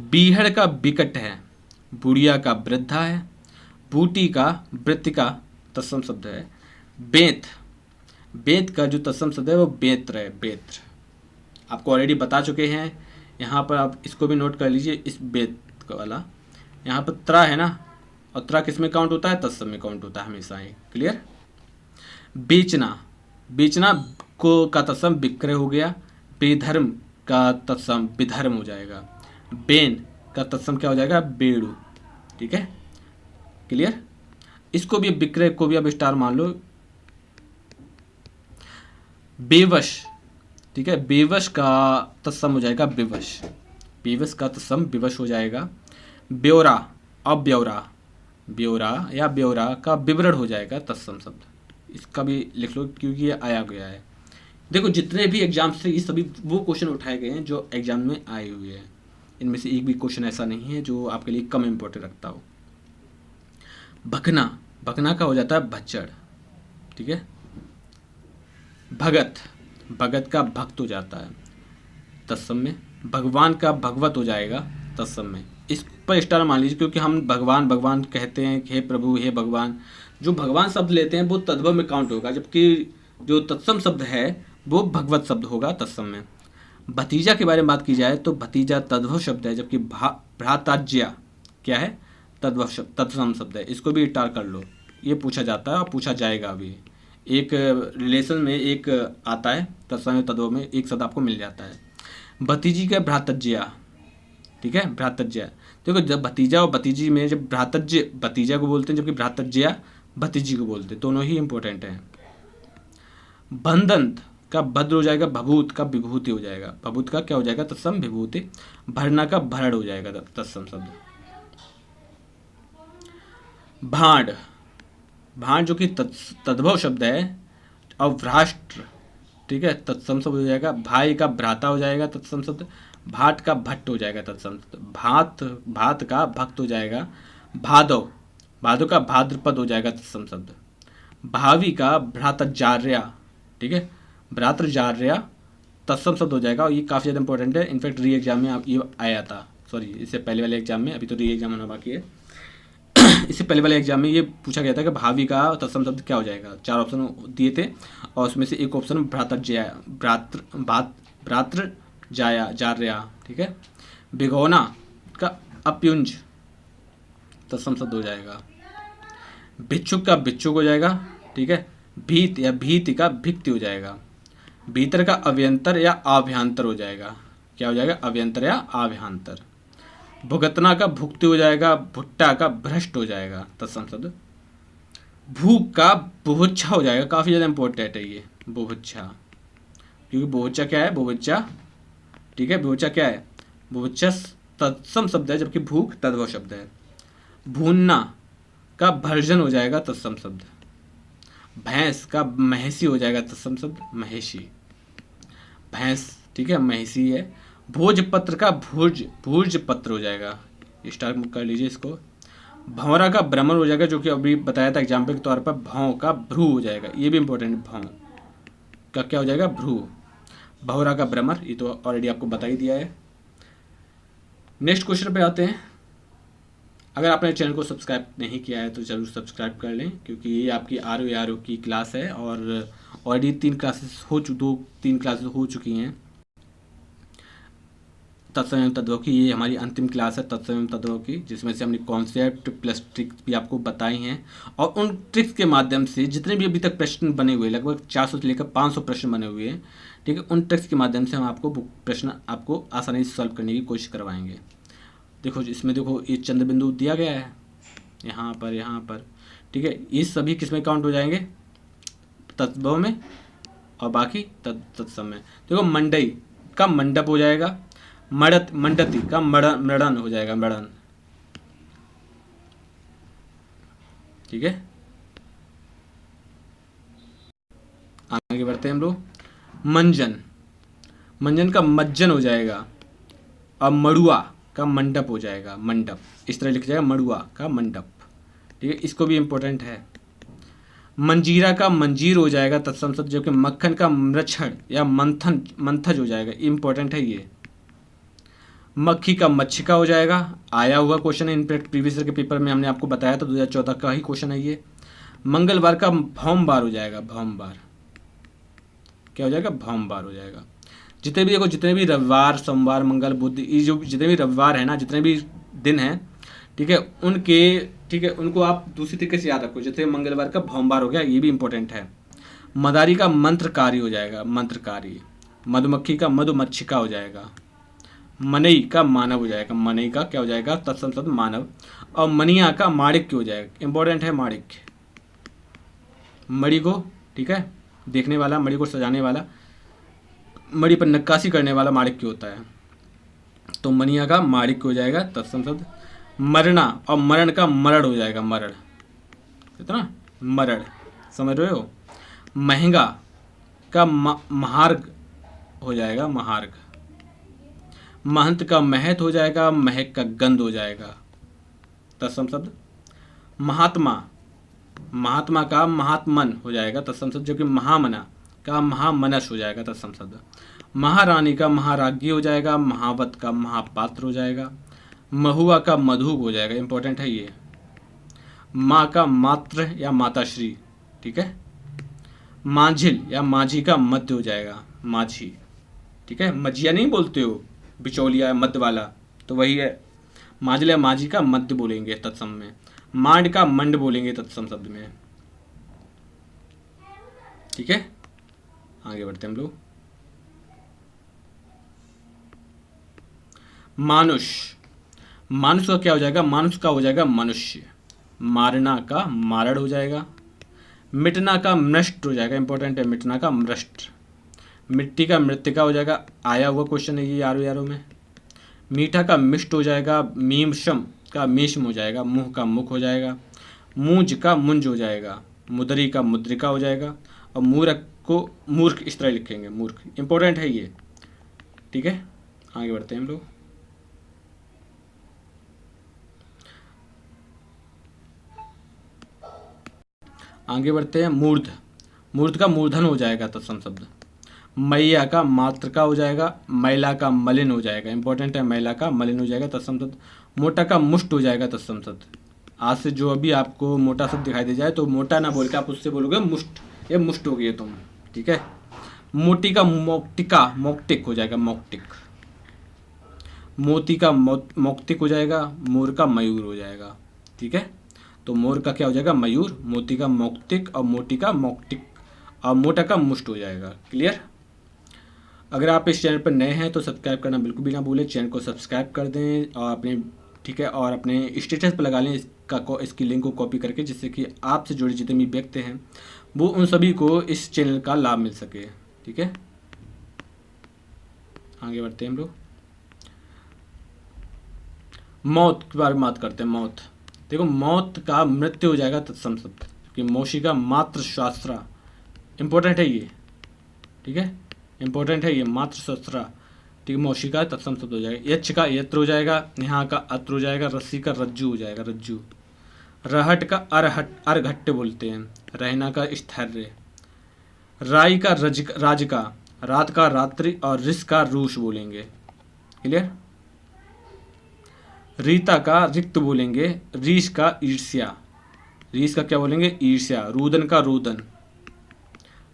बीहड़ का बिकट है, बुढ़िया का वृद्धा है, बूटी का वृत्ति का तत्सम शब्द है। बेंत, बेंत का जो तत्सम शब्द है वो बेत्र है, बेत्र। आपको ऑलरेडी बता चुके हैं, यहाँ पर आप इसको भी नोट कर लीजिए, इस बेत वाला। यहाँ पर त्रा है ना, और त्रा किस में काउंट होता है? तत्सम में काउंट होता है हमेशा ही। क्लियर? बेचना, बेचना को का तत्सम विक्रय हो गया, बेधर्म का तत्सम विधर्म हो जाएगा, बेन का तत्सम क्या हो जाएगा? बेड़ू। ठीक है, क्लियर? इसको भी विक्रय को भी अब स्टार मान लो। बेवश, ठीक है, बेवश का तत्सम हो जाएगा विवश, बेवश का तत्सम विवश हो जाएगा। ब्यौरा, अब ब्यौरा, ब्यौरा या ब्यौरा का विवरण हो जाएगा तत्सम शब्द। इसका भी लिख लो क्योंकि ये आया गया है। देखो जितने भी एग्जाम से ये सभी वो क्वेश्चन उठाए गए हैं जो एग्जाम में आए हुए हैं, इनमें से एक भी क्वेश्चन ऐसा नहीं है जो आपके लिए कम इम्पोर्टेंट रखता हो। भगना, भगना का हो जाता है भच्चड़, ठीक है। भगत, भगत का भक्त हो जाता है तत्सम में। भगवान का भगवत हो जाएगा तत्सम में। इस पर स्टार मान लीजिए क्योंकि हम भगवान भगवान कहते हैं, हे प्रभु हे भगवान। जो भगवान शब्द लेते हैं वो तद्भव में काउंट होगा, जबकि जो तत्सम शब्द है वो भगवत शब्द होगा तत्सम में। भतीजा के बारे में बात की जाए तो भतीजा तद्भव शब्द है, जबकि भ्राताज्या क्या है, तद्भव शब्द, तत्सम शब्द है। इसको भी टार कर लो, ये पूछा जाता है और पूछा जाएगा अभी। एक रिलेशन में एक आता है तत्सम तद्भव में, एक शब्द आपको मिल जाता है। भतीजी का भ्रातज्या, ठीक है, भ्रातज्या। देखो जब भतीजा और भतीजी में जब भ्रातज्य भतीजा को बोलते हैं, जबकि भ्रातज्या भतीजी को बोलते हैं, दोनों ही इंपॉर्टेंट हैं। बंदंत का भद्र हो जाएगा, भभूत का विभूति हो जाएगा। भभूत का क्या हो जाएगा, तत्सम विभूति। भरना का भरड़ हो जाएगा तत्सम शब्द। भांड, भांड जो कि तद्भव शब्द है। और भ्राष्ट्र, ठीक है, तत्सम शब्द हो जाएगा। भाई का भ्राता हो जाएगा तत्सम शब्द। भाट का भट्ट हो जाएगा तत्सम शब्द। भात, भात का भक्त हो जाएगा। भादव, भादव का भाद्रपद हो जाएगा तत्सम शब्द। भावी का भ्रातजार्या, ठीक है, भ्रातृजार्या तत्सम शब्द हो जाएगा। और ये काफ़ी ज़्यादा इंपॉर्टेंट है, इनफैक्ट री एग्जाम में ये आया था, सॉरी इससे पहले वाले एग्जाम में, अभी तो री एग्जाम होना बाकी है। इससे पहले वाले एग्जाम में ये पूछा गया था कि भावी का तत्सम शब्द क्या हो जाएगा। 4 ऑप्शन दिए थे और उसमें से एक ऑप्शन भ्रातृ जाया जार्या, ठीक है। भिगोना का अप्युंज तत्सम शब्द हो जाएगा। भिक्षुक का भिक्षुक हो जाएगा, ठीक है। भीत या भीति का भिक्ति हो जाएगा। भीतर का अभ्यंतर या आभ्यंतर हो जाएगा, क्या हो जाएगा, अभ्यंतर या आभ्यंतर। भुगतना का भुक्ति हो जाएगा। भुट्टा का भ्रष्ट हो जाएगा तत्सम शब्द। भूख का बुभुक्षा हो जाएगा, काफ़ी ज़्यादा इंपॉर्टेंट है ये बुभुक्षा, क्योंकि बुभुक्षा क्या है, बुभुक्षा, ठीक है, बुभुक्षा क्या है, बुभुक्षा तत्सम शब्द है, जबकि भूख तद्भव शब्द है। भूनना का भर्जन हो जाएगा तत्सम शब्द। भैंस का महिषी हो जाएगा तत्सम शब्द, महिषी, भैंस, ठीक है, महिषी है। भोजपत्र का भूर्ज पत्र हो जाएगा, स्टार कर लीजिए इसको। भंवरा का भ्रमर हो जाएगा, जो कि अभी बताया था एग्जाम्पल के तौर पर। भौं का भ्रू हो जाएगा, ये भी इंपॉर्टेंट, भौं का क्या हो जाएगा, भ्रू। भंवरा का भ्रमर, ये तो ऑलरेडी आपको बता ही दिया है। नेक्स्ट क्वेश्चन पे आते हैं। अगर आपने चैनल को सब्सक्राइब नहीं किया है तो ज़रूर सब्सक्राइब कर लें, क्योंकि ये आपकी आर की क्लास है और ऑलरेडी 3 क्लासेस हो 2-3 क्लासेस हो चुकी हैं तत्सम एवं तद्भव की। ये हमारी अंतिम क्लास है तत्सम एवं तद्भव की, जिसमें से हमने कॉन्सेप्ट प्लस ट्रिक्स भी आपको बताई हैं। और उन ट्रिक्स के माध्यम से जितने भी अभी तक प्रश्न बने हुए, लगभग 400 से लेकर 500 प्रश्न बने हुए हैं, ठीक है, उन ट्रिक्स के माध्यम से हम आपको प्रश्न आपको आसानी से सॉल्व करने की कोशिश करवाएंगे। देखो इसमें देखो ये चंद्र बिंदु दिया गया है यहाँ पर, ठीक है, ये सभी किस में काउंट हो जाएंगे, तद्भव में, और बाकी तत्सम में। देखो मंडई का मंडप हो जाएगा। मंडती का मड़न हो जाएगा, मड़न, ठीक है। आगे बढ़ते हैं हम लोग। मंजन का मज्जन हो जाएगा। और मड़ुआ का मंडप हो जाएगा, मंडप, इस तरह लिखा जाएगा, मड़ुआ का मंडप, ठीक है, इसको भी इम्पोर्टेंट है। मंजीरा का मंजीर हो जाएगा तत्सम शब्द, जो कि मक्खन का मृक्षण या मंथज हो जाएगा, इम्पोर्टेंट है ये। मक्खी का मच्छिका हो जाएगा, आया हुआ क्वेश्चन है, इनफैक्ट प्रीवियस ईयर के पेपर में हमने आपको बताया था, 2014 का ही क्वेश्चन है ये। मंगलवार का भौमवार हो जाएगा, भौमवार, क्या हो जाएगा, भौमवार हो जाएगा। जितने भी देखो, जितने भी रविवार, सोमवार, मंगल, बुध, ये जो जितने भी रविवार है ना, जितने भी दिन हैं, ठीक है, ठीक है, उनको आप दूसरी तरीके से याद रखो। जैसे मंगलवार का भौमवार हो गया, ये भी इंपॉर्टेंट है। मदारी का मंत्रकारी हो जाएगा, मंत्रकारी। मधुमक्खी का मधुमच्छिका हो जाएगा। मनई का मानव हो जाएगा, मनई का क्या हो जाएगा, तत्सम शब्द मानव। और मनिया का माणिक्य हो जाएगा, इंपॉर्टेंट है माणिक्य, मणि को, ठीक है, देखने वाला, मणि को सजाने वाला, मणि पर नक्काशी करने वाला माणिक्य होता है, तो मनिया का माणिक्य हो जाएगा तत्सम शब्द। मरना और मरण का मरण हो जाएगा, मरण, कितना, मरण, समझ रहे हो, महंगा का महार्ग हो जाएगा महार्ग। महंत का महत हो जाएगा, महक का गंध हो जाएगा तत्सम शब्द। महात्मा, महात्मा का महात्मन हो जाएगा तत्सम शब्द, जो कि महामना का महामनस हो जाएगा तत्सम शब्द। महारानी का महाराज्ञी हो जाएगा, महावत का महापात्र हो जाएगा, महुआ का मधुप हो जाएगा, इंपॉर्टेंट है ये। माँ का मात्र या माताश्री, ठीक है। मांझिल या माझी का मध्य हो जाएगा, माझी, ठीक है। मझिया नहीं बोलते हो, बिचौलिया मध्य वाला, तो वही है। मांझिल या माझी का मध्य बोलेंगे तत्सम में। मांड का मंड बोलेंगे तत्सम शब्द में, ठीक है। आगे बढ़ते हैं हम लोग। मानुष, मानुष का क्या हो जाएगा? मानुष का हो जाएगा मनुष्य। मारना का मारण हो जाएगा। मिटना का मृष्ट हो जाएगा, इंपॉर्टेंट है, मिटना का मृष्ट। मिट्टी का मृतिका हो जाएगा, आया हुआ क्वेश्चन है ये यारों में। मीठा का मिष्ट हो जाएगा, मीमशम का मीशम हो जाएगा, मुंह का मुख हो जाएगा। मूंज का मुंज हो जाएगा, मुदरी का मुद्रिका हो जाएगा। और मूर्ख को मूर्ख इस तरह लिखेंगे, मूर्ख, इंपॉर्टेंट है ये, ठीक है। आगे बढ़ते हैं हम लोग। आगे बढ़ते हैं। मूर्ध, मूर्ध का मूर्धन हो जाएगा तत्सम शब्द। मैया का मात्र का हो जाएगा, मैला का मलिन हो जाएगा, इंपॉर्टेंट है, मैला का मलिन हो जाएगा तत्सम शब्द। मोटा का मुष्ट हो जाएगा तत्सम शब्द। आज से जो अभी आपको मोटा शब्द दिखाई दे जाए तो मोटा ना बोल के आप उससे बोलोगे मुष्ट, ये मुष्ट हो गई तुम, ठीक है। मोटी का मोक्टिका, मोक्टिक हो जाएगा, मोक्टिक। मोती का मोक्तिक हो जाएगा, मोर का मयूर हो जाएगा, ठीक है। तो मोर का क्या हो जाएगा? मयूर। मोती का मोक्तिक और मोटी का मोक्टिक और मोटा का मुष्ट हो जाएगा। क्लियर? अगर आप इस चैनल पर नए हैं तो सब्सक्राइब करना बिल्कुल भी ना भूलें, चैनल को सब्सक्राइब कर दें और अपने, ठीक है, और अपने स्टेटस पर लगा लें इसकी लिंक को कॉपी करके, जिससे कि आपसे जुड़े जितने भी व्यक्ति हैं वो उन सभी को इस चैनल का लाभ मिल सके, ठीक है। आगे बढ़ते हैं हम लोग। मौत के बारे में बात करते हैं। मौत, देखो, मौत का मृत्यु हो जाएगा तत्सम शब्द, कि मौशी का मात्र शास्त्रा, इंपॉर्टेंट है ये, ठीक है, इंपॉर्टेंट है ये, मात्र शास्त्रा, ठीक है। मौशी का तत्सम शब्द हो जाएगा। यक्ष का यत्र हो जाएगा, यहाँ का अत्र हो जाएगा, रस्सी का रज्जू हो जाएगा, रज्जू। रहट का अर्घट्ट बोलते हैं, रहना का स्थैर्य। राई का राज का, रात का रात्रि और रिस का रूस बोलेंगे। क्लियर? रीता का रिक्त बोलेंगे, रीस का ईर्ष्या, रीस का क्या बोलेंगे? ईर्ष्या। रूदन का रोदन।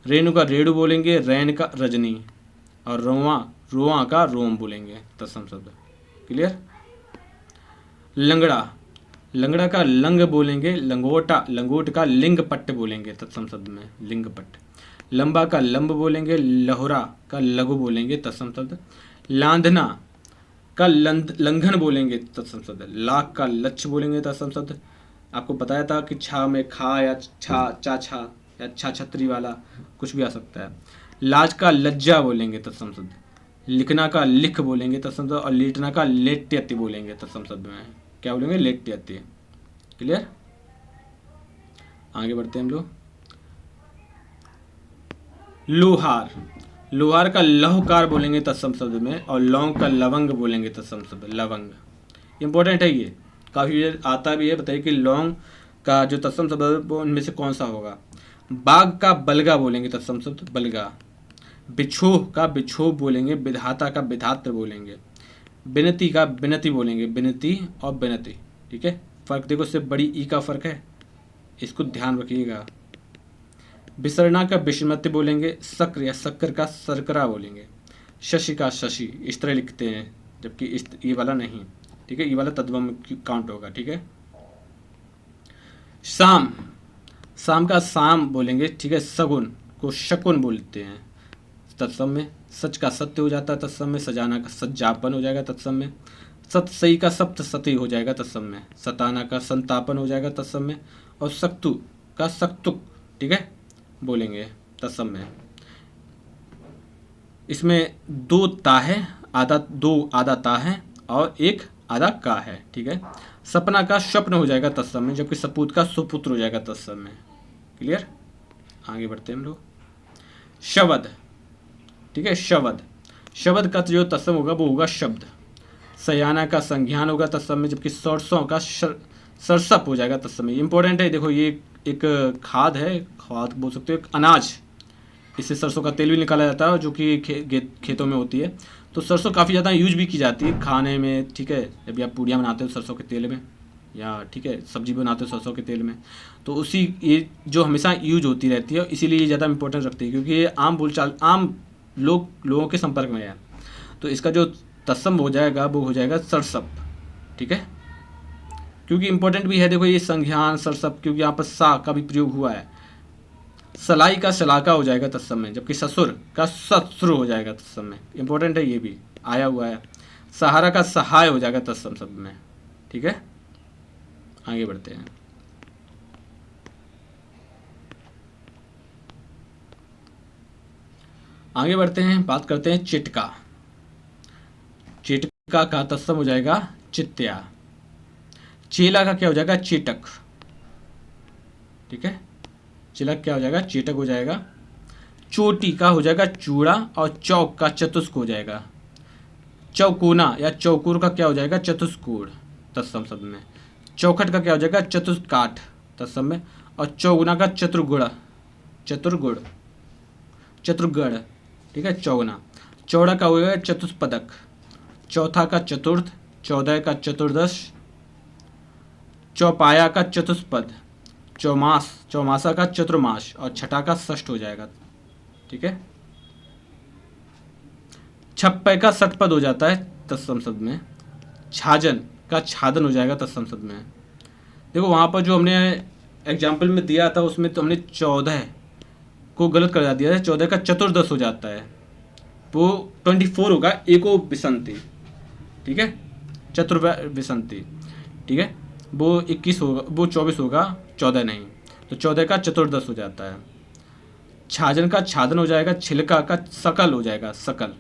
रेणु का रेणु बोलेंगे, रैन का रजनी। और रोआ, रोआ का रोम बोलेंगे तत्सम शब्द। क्लियर? लंगड़ा, लंगड़ा का लंग बोलेंगे, लंगोटा, लंगोट का लिंग पट्ट बोलेंगे तत्सम शब्द में, लिंग पट्ट। लंबा का लंब बोलेंगे, लहुरा का लघु बोलेंगे तत्सम शब्द। लांधना का लंघन बोलेंगे तत्सम शब्द। लाख का लक्ष्य बोलेंगे तत्सम शब्द। आपको बताया था कि छा में खा या छा, चा छा या छा छतरी वाला कुछ भी आ सकता है। लाज का लज्जा बोलेंगे तत्सम शब्द। लिखना का लिख बोलेंगे तत्सम शब्द। और लेटना का लेट्यति बोलेंगे तत्सम शब्द में, क्या बोलेंगे? लेट्यति। क्लियर? आगे बढ़ते हैं हम लोग। लोहार, लोहार का लहुकार बोलेंगे तत्सम शब्द में। और लौंग का लवंग बोलेंगे तत्सम शब्द, लवंग। इंपॉर्टेंट है ये, काफ़ी आता भी है। बताइए कि लौंग का जो तत्सम शब्द है वो उनमें से कौन सा होगा? बाघ का बलगा बोलेंगे तत्सम शब्द, बलगा। बिछोह का बिछोह बोलेंगे, विधाता का विधात्र बोलेंगे। विनती का विनती बोलेंगे, विनती और विनती, ठीक है। फर्क देखो, इससे बड़ी ई का फर्क है, इसको ध्यान रखिएगा। विसरना का विषमत्य बोलेंगे, शक्र या शक्कर का शर्करा बोलेंगे। शशि का शशि, इस तरह लिखते हैं, जबकि इस ये वाला नहीं, ठीक है, ये वाला तद्भव में काउंट होगा, ठीक है। शाम, शाम का शाम बोलेंगे, ठीक है। सगुन को शकुन बोलते हैं तत्सम में। सच का सत्य हो जाता है तत्सम में। सजाना का सज्जापन हो जाएगा तत्सम में। सतसई का सप्त सती हो जाएगा तत्सम में। सताना का संतापन हो जाएगा तत्सम में। और सक्तु का सक्तुक, ठीक है, बोलेंगे तत्सम में। इसमें दो ता है, आधा, दो आधा ता है और एक आधा का है, ठीक है। सपना का स्वप्न हो जाएगा तत्सम में, जबकि सपूत का सुपुत्र हो जाएगा तत्सम में। क्लियर? आगे बढ़ते हैं हम लोग। शब्द, ठीक है, शब्द, शब्द का जो तत्सम होगा वो होगा शब्द। सयाना का संज्ञान होगा तत्सम में, जबकि सरसों का सरसप हो जाएगा तत्सम में। इंपॉर्टेंट है, देखो ये एक खाद है, खाद बोल सकते हो, एक अनाज, इससे सरसों का तेल भी निकाला जाता है जो कि खेतों में होती है। तो सरसों काफ़ी ज़्यादा यूज भी की जाती है खाने में, ठीक है, जब आप पूड़ियाँ बनाते हो सरसों के तेल में, या ठीक है सब्जी बनाते हो सरसों के तेल में, तो उसी ये जो हमेशा यूज होती रहती है, इसीलिए ये ज़्यादा इंपॉर्टेंट रखती है, क्योंकि ये आम बोलचाल, आम लोगों के संपर्क में है। तो इसका जो तत्सम हो जाएगा वो हो जाएगा सरसप, ठीक है, क्योंकि इंपॉर्टेंट भी है। देखो ये संज्ञान सरसप, क्योंकि यहाँ पर सा का भी प्रयोग हुआ है। सलाई का सलाका हो जाएगा तत्सम में, जबकि ससुर का ससुर हो जाएगा तत्सम में। इंपॉर्टेंट है, ये भी आया हुआ है। सहारा का सहाय हो जाएगा तत्सम शब्द में, ठीक है। आगे बढ़ते हैं। आगे बढ़ते हैं, बात करते हैं चिटका। चिटका का तत्सम हो जाएगा चित्या। चेला का क्या हो जाएगा चेटक, ठीक है, चेला क्या हो जाएगा चेटक हो जाएगा। चोटी का हो जाएगा चूड़ा, और चौक का चतुष्क हो जाएगा। चौकोना या चौकोर का क्या हो जाएगा चतुष्कोण तत्सम शब्द में। चौखट का क्या हो जाएगा चतुष्काठ तत्सम में। और चौगुना का चतुर्गुण, चतुर्गुण, चतुर्गढ़, ठीक है, चौगुना। चौड़ा का हो जाएगा चतुष्पदक। चौथा का चतुर्थ, चौदह का चतुर्दश। चौपाया का चतुष्पद। चौमास, चौमासा का चतुर्मास, और छठा का षष्ठ हो जाएगा, ठीक है। छप्पे का षटपद हो जाता है तत्सम शब्द में। छाजन का छादन हो जाएगा तत्सम शब्द में। देखो वहाँ पर जो हमने एग्जाम्पल में दिया था उसमें तो हमने 14 को गलत कर दिया है, 14 का चतुर्दश हो जाता है, वो 24 होगा, एको विसंति, ठीक है, चतुर्विसंति, ठीक है, वो 21 होगा, वो 24 होगा, 14 नहीं, तो 14 का चतुर्दश हो जाता है। छाजन का छादन हो जाएगा। छिलका का सकल हो जाएगा, सकल,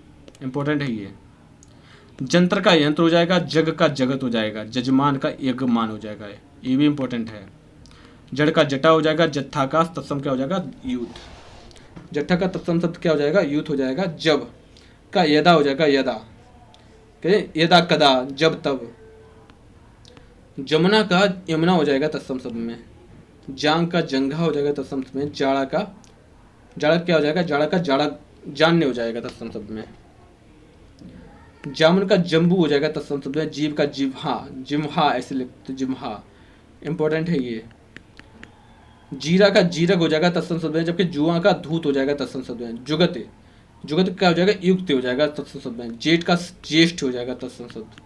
इंपॉर्टेंट है ये। जंत्र का यंत्र हो जाएगा। जग का जगत हो जाएगा। जजमान का यजमान हो जाएगा, ये भी इंपॉर्टेंट है। जड़ का जटा हो जाएगा। जत्था का तत्सम क्या हो जाएगा यूथ। जट्ठा का तत्सम शब्द क्या हो जाएगा यूथ हो जाएगा। जब का यदा हो जाएगा यदा, यदा कदा, जब तब। जमुना का यमुना हो जाएगा तत्सम शब्द में। जांग का जंघा हो जाएगा तत्सम शब्द में। जाड़ा का जाड़ा क्या हो जाएगा जाड़ा का जाड़ा जानने हो जाएगा तत्सम शब्द में। जामुन का जम्बू हो जाएगा तत्सम शब्द में। जीव का जिह्वा, जिम्हा ऐसे लिखते, जिम्हा, इंपॉर्टेंट है ये। जीरा का जीरक हो जाएगा तत्सम शब्द में, जबकि जुआ का धूत हो जाएगा तत्सम शब्द में। जुगत, जुगत क्या हो जाएगा युक्त हो जाएगा तत्सम शब्द में। जेठ का ज्येष्ठ हो जाएगा तत्सम शब्द,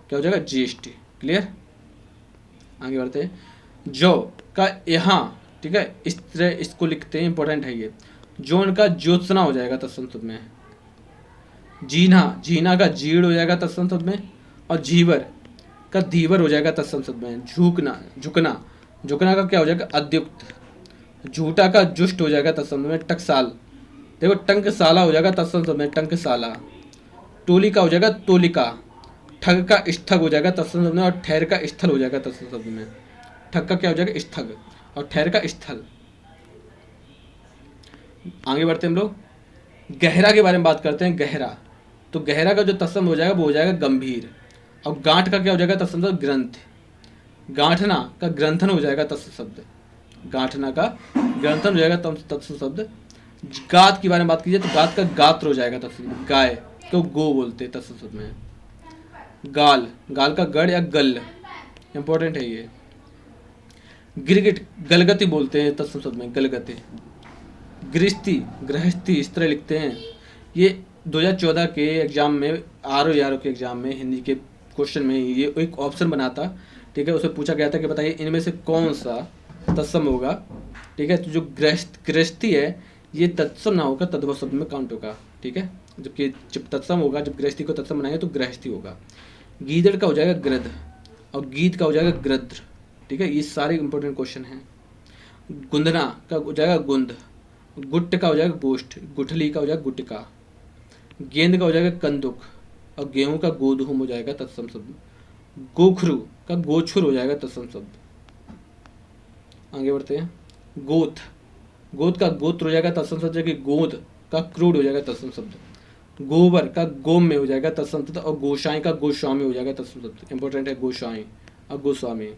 क्या हो जाएगा ज्येष्ठ, क्लियर। आगे बढ़ते हैं। जो का यहाँ, ठीक है, इस तरह इसको लिखते हैं, इंपॉर्टेंट है ये। जोन का ज्योत्सना हो जाएगा तत्सम शब्द में। जीना, जीना का जीर्ण हो जाएगा तत्सम शब्द में। और जीवर का धीवर हो जाएगा तत्सम शब्द में। झुकना, झुकना, झुकना का क्या हो जाएगा अद्युक्त। झूठा का जुष्ट हो जाएगा तत्सम में। टकसाल, देखो टंकसाला हो जाएगा तत्सम शब्द में, टंकसाला। टोली का हो जाएगा तोलिका। ठग का स्थग हो जाएगा तत्सम शब्द में। और ठहर का स्थल हो जाएगा तत्सम शब्द में। ठग का क्या हो जाएगा स्थग, और ठहर का स्थल। आगे बढ़ते हैं हम लोग। गहरा के बारे में बात करते हैं। गहरा, तो गहरा का जो तत्सम हो जाएगा वो हो जाएगा गंभीर। और गांठ का क्या हो जाएगा तत्सम शब्द ग्रंथ। गांठना का ग्रंथन हो जाएगा तत्सम शब्द। गांठना का ग्रंथन हो जाएगा तत्सम शब्द। गात के बारे में बात कीजिए तो गात का गात्र हो जाएगा तत्सम। गाय को गो बोलते हैं तत्सम शब्द में। गाल, गाल का गढ़ या गल, इंपॉर्टेंट है ये। गिरगिट, गलगति बोलते हैं तत्सम शब्द में, गलगति। गृहस्थी, गृहस्थी इस तरह लिखते हैं। ये 2014 के एग्जाम में, RO के एग्जाम में हिंदी के क्वेश्चन में ये एक ऑप्शन बना था, ठीक है। उसे पूछा गया था कि बताइए इनमें से कौन सा तत्सम होगा, ठीक है। तो जो गृहस्थी है ये तत्सम ना होगा, तद्भव शब्द में काउंट होगा, ठीक है। जबकि जब तत्सम होगा, जब गृहस्थी को तत्सम बनाएंगे तो गृहस्थी होगा। गीदड़ का हो जाएगा गृध, और गीत का हो जाएगा गृद्र, ठीक है। ये सारे इंपॉर्टेंट क्वेश्चन हैं। गुंदना का हो जाएगा गुंद। गुट्ट का हो जाएगा गोष्ठ। गुठली का हो जाएगा गुटका। गेंद का हो जाएगा कंदुक। और गेहूं का गोधूम हो जाएगा तत्सम शब्द। गोखरू का गोछुर हो जाएगा तत्सम शब्द। आगे बढ़ते हैं। गोथ, गोद का गोत्र हो जाएगा तत्सम शब्द, जबकि गोद का क्रूड हो जाएगा तत्सम शब्द। गोबर का गोम में हो जाएगा तत्सम शब्द, और गोसाई का गोस्वामी हो जाएगा तत्सम शब्द। इंपॉर्टेंट है गोसाई और गोस्वामी।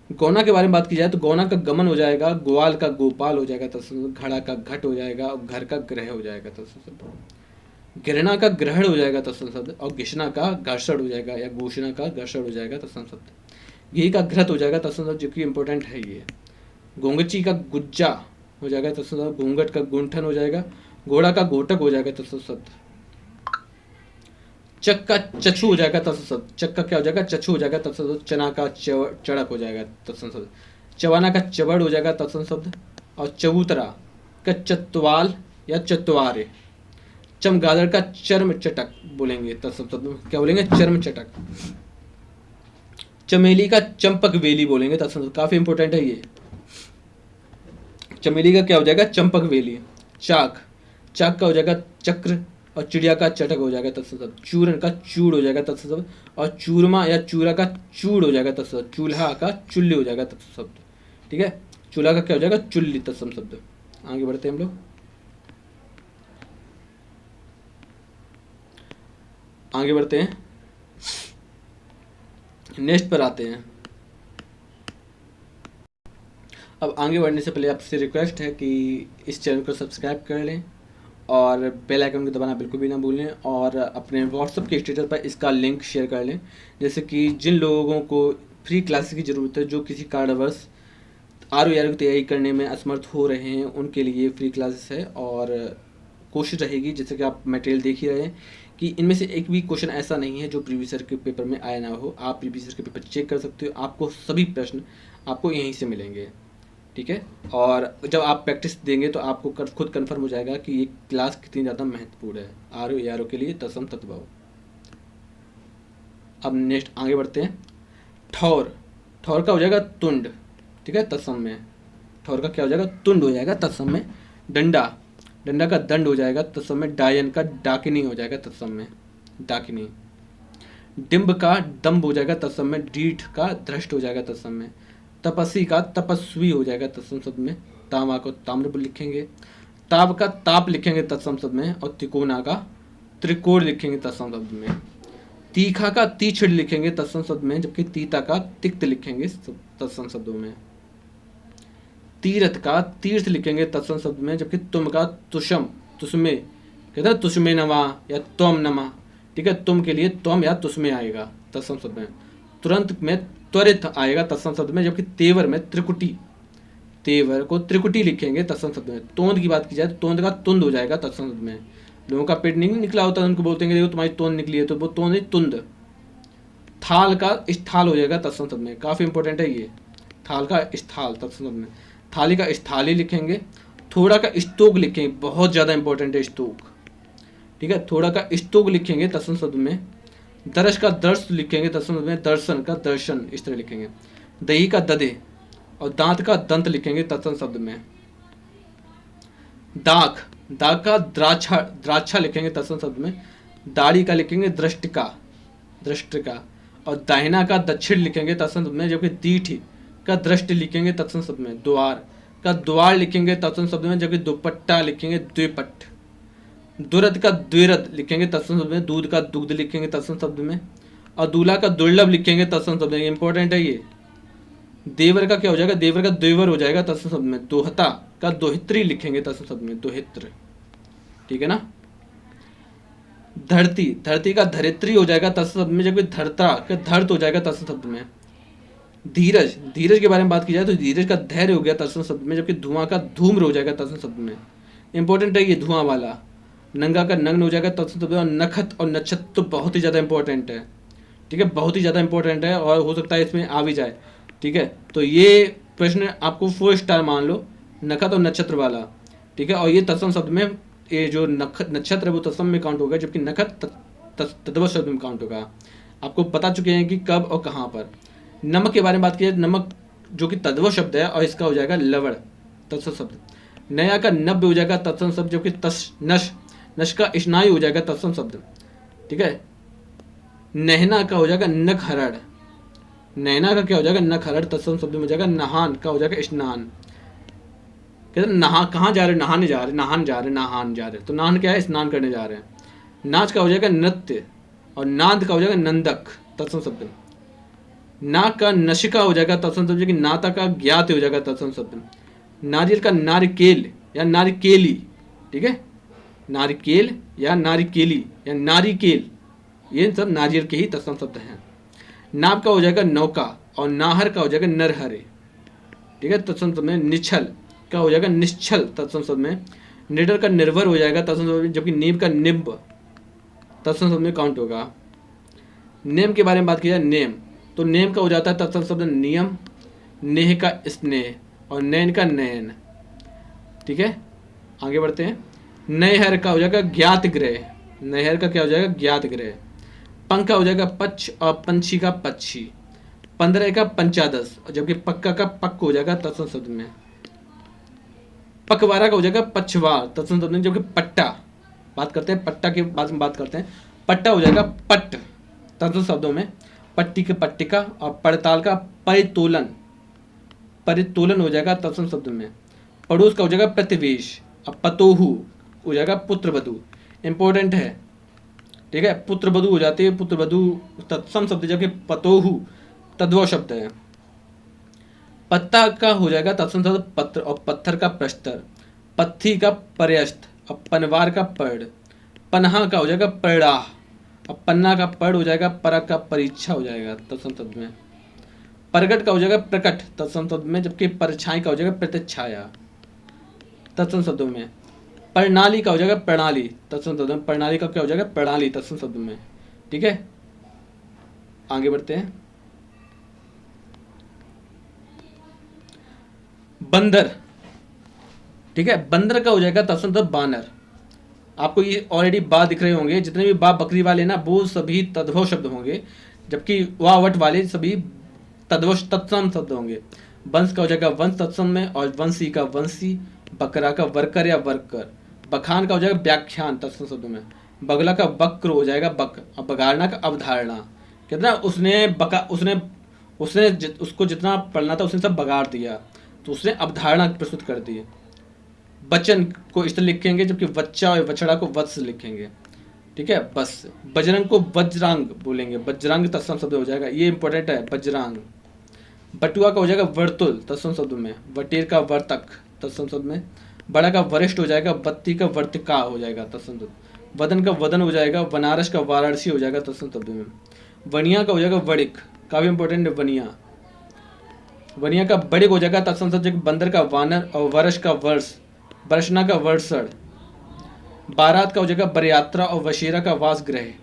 गौना के बारे में बात की जाए तो गौना का गमन हो जाएगा, ग्वाल का गोपाल हो जाएगा तत्सम शब्द, घड़ा का घट हो जाएगा, और घर का ग्रह हो जाएगा तत्सम शब्द। घृणा का ग्रहण हो जाएगा तत्सम शब्द, और घिषणा का घर्षण हो जाएगा, या घोषणा का घर्षण हो जाएगा तत्सम शब्द। घी का घृत हो जाएगा तत्सम शब्द, जो कि इंपॉर्टेंट है ये। घोंगची का गुज्जा हो जाएगा तत्सम शब्द, घूंघट का गुंठन हो जाएगा, घोड़ा का घोटक हो जाएगा तत्सम शब्द। चक का चछू हो जाएगा तत्सम शब्द, चक का क्या हो जाएगा, चछू हो जाएगा तत्सम शब्द। चना का चड़क हो जाएगा तत्सम शब्द। चवाना का चबड़ हो जाएगा तत्सम शब्द, और चबूतरा का चतवाल या चतवारे। चमगादड़ का चर्म चटक बोलेंगे तत्सम शब्द में, क्या बोलेंगे, चर्म चटक। चमेली का चंपक वेली बोलेंगे तत्सम शब्द, काफी इंपॉर्टेंट है ये। चमेली का क्या हो जाएगा, चंपक वेली। चाक, चाक का हो जाएगा चक्र, और चिड़िया का चटक हो जाएगा तत्सम शब्द। चूरन का चूड़ हो जाएगा तत्सम शब्द, और चूरमा या चूरा का चूड़ हो जाएगा तत्सम शब्द। चूल्हा का चुल्ली हो जाएगा तत्सम शब्द, ठीक है। चूल्हा का क्या हो जाएगा, चुल्ली तत्सम शब्द। आगे बढ़ते हैं हम लोग, आगे बढ़ते हैं, नेक्स्ट पर आते हैं। अब आगे बढ़ने से पहले आपसे रिक्वेस्ट है कि इस चैनल को सब्सक्राइब कर लें, और बेल आइकन को दबाना बिल्कुल भी ना भूलें, और अपने व्हाट्सएप के स्टेटस पर इसका लिंक शेयर कर लें, जैसे कि जिन लोगों को फ्री क्लासेस की ज़रूरत है, जो किसी कारणवश ROR की तैयारी करने में असमर्थ हो रहे हैं, उनके लिए फ्री क्लासेस है। और कोशिश रहेगी, जैसे कि आप मटेरियल देख ही रहे हैं, कि इनमें से एक भी क्वेश्चन ऐसा नहीं है जो प्रीवियस ईयर के पेपर में आया ना हो। आप प्रीवियस ईयर के पेपर चेक कर सकते हो, आपको सभी प्रश्न आपको यहीं से मिलेंगे, ठीक है। और जब आप प्रैक्टिस देंगे तो आपको खुद कंफर्म हो जाएगा कि ये क्लास कितनी ज़्यादा महत्वपूर्ण है ROR के लिए तत्सम तत्व। अब नेक्स्ट आगे बढ़ते हैं। ठौर, ठौर का हो जाएगा तुंड, ठीक है, तत्सम में। ठौर का क्या हो जाएगा, तुंड हो जाएगा तत्सम में। डंडा, डंडा का दंड हो जाएगा तत्सम में। डायन का डाकिनी हो जाएगा तत्सम में, डाकिनी। डिम्ब का दम्ब हो जाएगा तत्सम में। डीठ का धृष्ट हो जाएगा तत्सम में। तपस्वी का तपस्वी हो जाएगा तत्सम शब्द में। तामा को ताम्र लिखेंगे। ताप का ताप लिखेंगे तत्सम शब्द में, और त्रिकोणा का त्रिकोण लिखेंगे तत्सम शब्द में। तीखा का तीछड़ लिखेंगे तत्सम शब्द में, जबकि तीता का तिक्त लिखेंगे तत्सम शब्दों में। तीर्थ का तीर्थ लिखेंगे तत्सम शब्द में, जबकि तुम का तुषम तुषमे, कहते हैं तुषमे नमा या तुम नमा, ठीक है। तुम के लिए तुम या तुषमे आएगा तत्सम शब्द में। तुरंत में त्वरित आएगा तत्सम शब्द में, जबकि तेवर में त्रिकुटी, तेवर को त्रिकुटी लिखेंगे तत्सम शब्द में। तोंद की बात की जाए तो तोंद का तुंद हो जाएगा तत्सम शब्द में। लोगों का पेट नहीं निकला होता, उनको बोलते हैं देखो तुम्हारी तोंद निकली है, तो वो तोंद नहीं तुंद। थाल का स्थाल हो जाएगा तत्सम शब्द में, काफी इंपॉर्टेंट है ये। थाल का स्थाल तत्सम शब्द में। थाली का स्थाली लिखेंगे। थोड़ा का स्तोक लिखेंगे, बहुत ज्यादा इंपॉर्टेंट है स्तोक, ठीक है। थोड़ा का स्तोक लिखेंगे तत्सम शब्द में। दर्श का दर्श लिखेंगे तत्सम शब्द में। दर्शन का दर्शन इस तरह लिखेंगे। दही का दधे, और दांत का दंत लिखेंगे तत्सम शब्द में। दाख, दाग का द्राक्षा, द्राक्षा लिखेंगे तत्सम शब्द में। दाढ़ी का लिखेंगे दृष्टिका, दृष्टिका, और दाहिना का दक्षिण लिखेंगे तत्सम शब्द में, जबकि दीठी का दृष्टि लिखेंगे तत्सम शब्द में। द्वार का द्वार लिखेंगे तत्सम शब्द में, जबकि दुपट्टा लिखेंगे द्विपट। दुरद का द्विरद लिखेंगे तत्सम शब्द में। दूध का दुग्ध लिखेंगे तत्सम शब्द में, और दूल्हा का दुर्लभ लिखेंगे तत्सम शब्द में, इंपॉर्टेंट है ये। देवर का क्या हो जाएगा, देवर का देवर हो जाएगा तत्सम शब्द में। दोहता का दोहित्री लिखेंगे तत्सम शब्द में, दोहित्र, ठीक है ना। धरती, धरती का धरित्री हो जाएगा तत्सम शब्द में, जबकि धरता का धर्त हो जाएगा तत्सम शब्द में। धीरज, धीरज के बारे में बात की जाए तो धीरज का धैर्य हो गया तत्सम शब्द में, जबकि धुआं का धूम्र हो जाएगा तत्सम शब्द में, इंपॉर्टेंट है ये धुआं वाला। नंगा का नग्न हो जाएगा तत्सम शब्द में। और नखत और नक्षत्र तो बहुत ही ज़्यादा इंपॉर्टेंट है, ठीक है, बहुत ही ज़्यादा इंपॉर्टेंट है, और हो सकता है इसमें आ भी जाए, ठीक है। तो ये प्रश्न आपको 4 स्टार मान लो, नखत और नक्षत्र वाला, ठीक है। और ये तत्सम शब्द में, ये जो नक्षत्र है वो तत्सम में काउंट होगा, जबकि नखत तद्भव शब्द में काउंट होगा। आपको बता चुके हैं कि कब और कहाँ पर। नमक के बारे में बात की जाए, नमक जो कि तद्भव शब्द है, और इसका हो जाएगा लवण तत्सम शब्द। नया का नब्य हो जाएगा तत्सम शब्द, जबकि तस नश, नश का स्नायु हो जाएगा तत्सम शब्द, ठीक है। नहना का हो जाएगा नख हरड़, नैना का क्या हो जाएगा नख हरड़ तत्सम शब्द में हो जाएगा। नहान का हो जाएगा स्नान। कहते हैं नहा, कहाँ जा रहे, नहाने जा रहे, नहान जा रहे, नहान जा रहे, तो नहान क्या है, स्नान करने जा रहे हैं। नाच का हो जाएगा नृत्य, और नाद का हो जाएगा नंदक, तत्सम शब्द। ना का नशिका हो जाएगा तत्सम शब्द, कि नाता का ज्ञात हो जाएगा तत्सम शब्द। नारियल का नारिकेल या नारिकेली, ठीक है, नारिकेल या नारिकेली या नारिकेल, ये सब नारियल के ही तत्सम शब्द हैं। नाव का हो जाएगा नौका, और नाहर का हो जाएगा नरहरे, ठीक है, तत्सम शब्द में। निछल का हो जाएगा निश्चल, तत्सम शब्द में। निडर का निर्भर हो जाएगा तत्सम शब्द में, जबकि नीम का निम्ब तत्सम शब्द में काउंट होगा। नेम के बारे में बात की जाए, नेम, तो नेम का हो जाता है तत्सम शब्द नियम, नेह का स्नेह, और नैन का नयन, ठीक है। आगे बढ़ते हैं। नहर का हो जाएगा ज्ञात ग्रह, नहर का क्या हो जाएगा, ज्ञात ग्रह। पंख का हो जाएगा पक्ष, और पंछी का पक्षी। 15 का पंचादश, और जबकि पक्का का पक्क हो जाएगा तत्सम शब्द में। पखवाड़ा का हो जाएगा पछवाड़, तत्सम शब्द में, जबकि पट्टा, बात करते हैं पट्टा के बाद में बात करते हैं। पट्टा हो जाएगा पट्ट, तत्सम शब्दों में। पट्टी के पट्टिका, और पड़ताल का परितोलन, परितोलन हो जाएगा तत्सम शब्द में। पड़ोस का हो जाएगा प्रतिवेश, और पतोहू हो जाएगा पुत्रवधू, इंपॉर्टेंट है, ठीक है। पुत्रवधू हो जाती है, पुत्रवधू तत्सम शब्द, जबकि पतोहू तद्भव शब्द है। पत्ता का हो जाएगा तत्सम शब्द पत्र, और पत्थर का प्रस्तर। पत्थी का पर्यस्त, और पनवार का पर्ण। पन्हा का हो जाएगा पर्णाह, और पन्ना का पढ़ हो जाएगा परक का परीक्षा हो जाएगा तत्सम शब्द में। प्रगट का हो जाएगा प्रकट, तत्सम शब्द में, जबकि परछाई का हो जाएगा प्रतिच्छाया, तत्सम शब्दों में। प्रणाली का हो जाएगा प्रणाली, तत्सम शब्द में। प्रणाली का क्या हो जाएगा, प्रणाली, तत्सम शब्द में, ठीक है। आगे बढ़ते हैं। बंदर, ठीक है, बंदर का हो जाएगा तत्सम शब्द बानर। आपको ये ऑलरेडी बा दिख रहे होंगे, जितने भी बा बकरी वाले ना, वो सभी तद्भव शब्द होंगे, जबकि वाह वट वाले सभी तद्भव तत्सम शब्द होंगे। वंश का हो जाएगा वंश तत्सम में, और वंशी का वंशी। बकरा का वर्कर या वर्कर। बखान का हो जाएगा व्याख्यान, तत्सम शब्द में। बगला का वक्र हो जाएगा बक, और बगाड़ना का अवधारणा। कितना उसने बका, उसने उसको जितना पढ़ना था उसने सब बगाड़ दिया, तो उसने अवधारणा प्रस्तुत कर दी। बचन को इस तरह लिखेंगे, जबकि बच्चा और बछड़ा को वत्स लिखेंगे, ठीक है, बस। बजरंग को वज्रांग बोलेंगे, वज्रांग तत्सम शब्द हो जाएगा, ये इंपॉर्टेंट है, वज्रांग। बटुआ का हो जाएगा वर्तुल, तत्सम शब्द में। वटेर का वर्तक, तत्सम शब्द में। बड़ा का वरिष्ठ हो जाएगा, बत्ती का वर्तिका हो जाएगा, तत्सम शब्द। वदन का वदन हो जाएगा, बनारस का वाराणसी हो जाएगा, तत्सम शब्द में। वनिया का हो जाएगा वड़िक, काफी इंपॉर्टेंट है वनिया। वनिया का बड़िक हो जाएगा तत्सम शब्द, बंदर का वानर, और वर्ष का वर्ष। बरसना का वर्षण। बारात का हो जाएगा बरयात्रा, और वशेरा का वासगृह।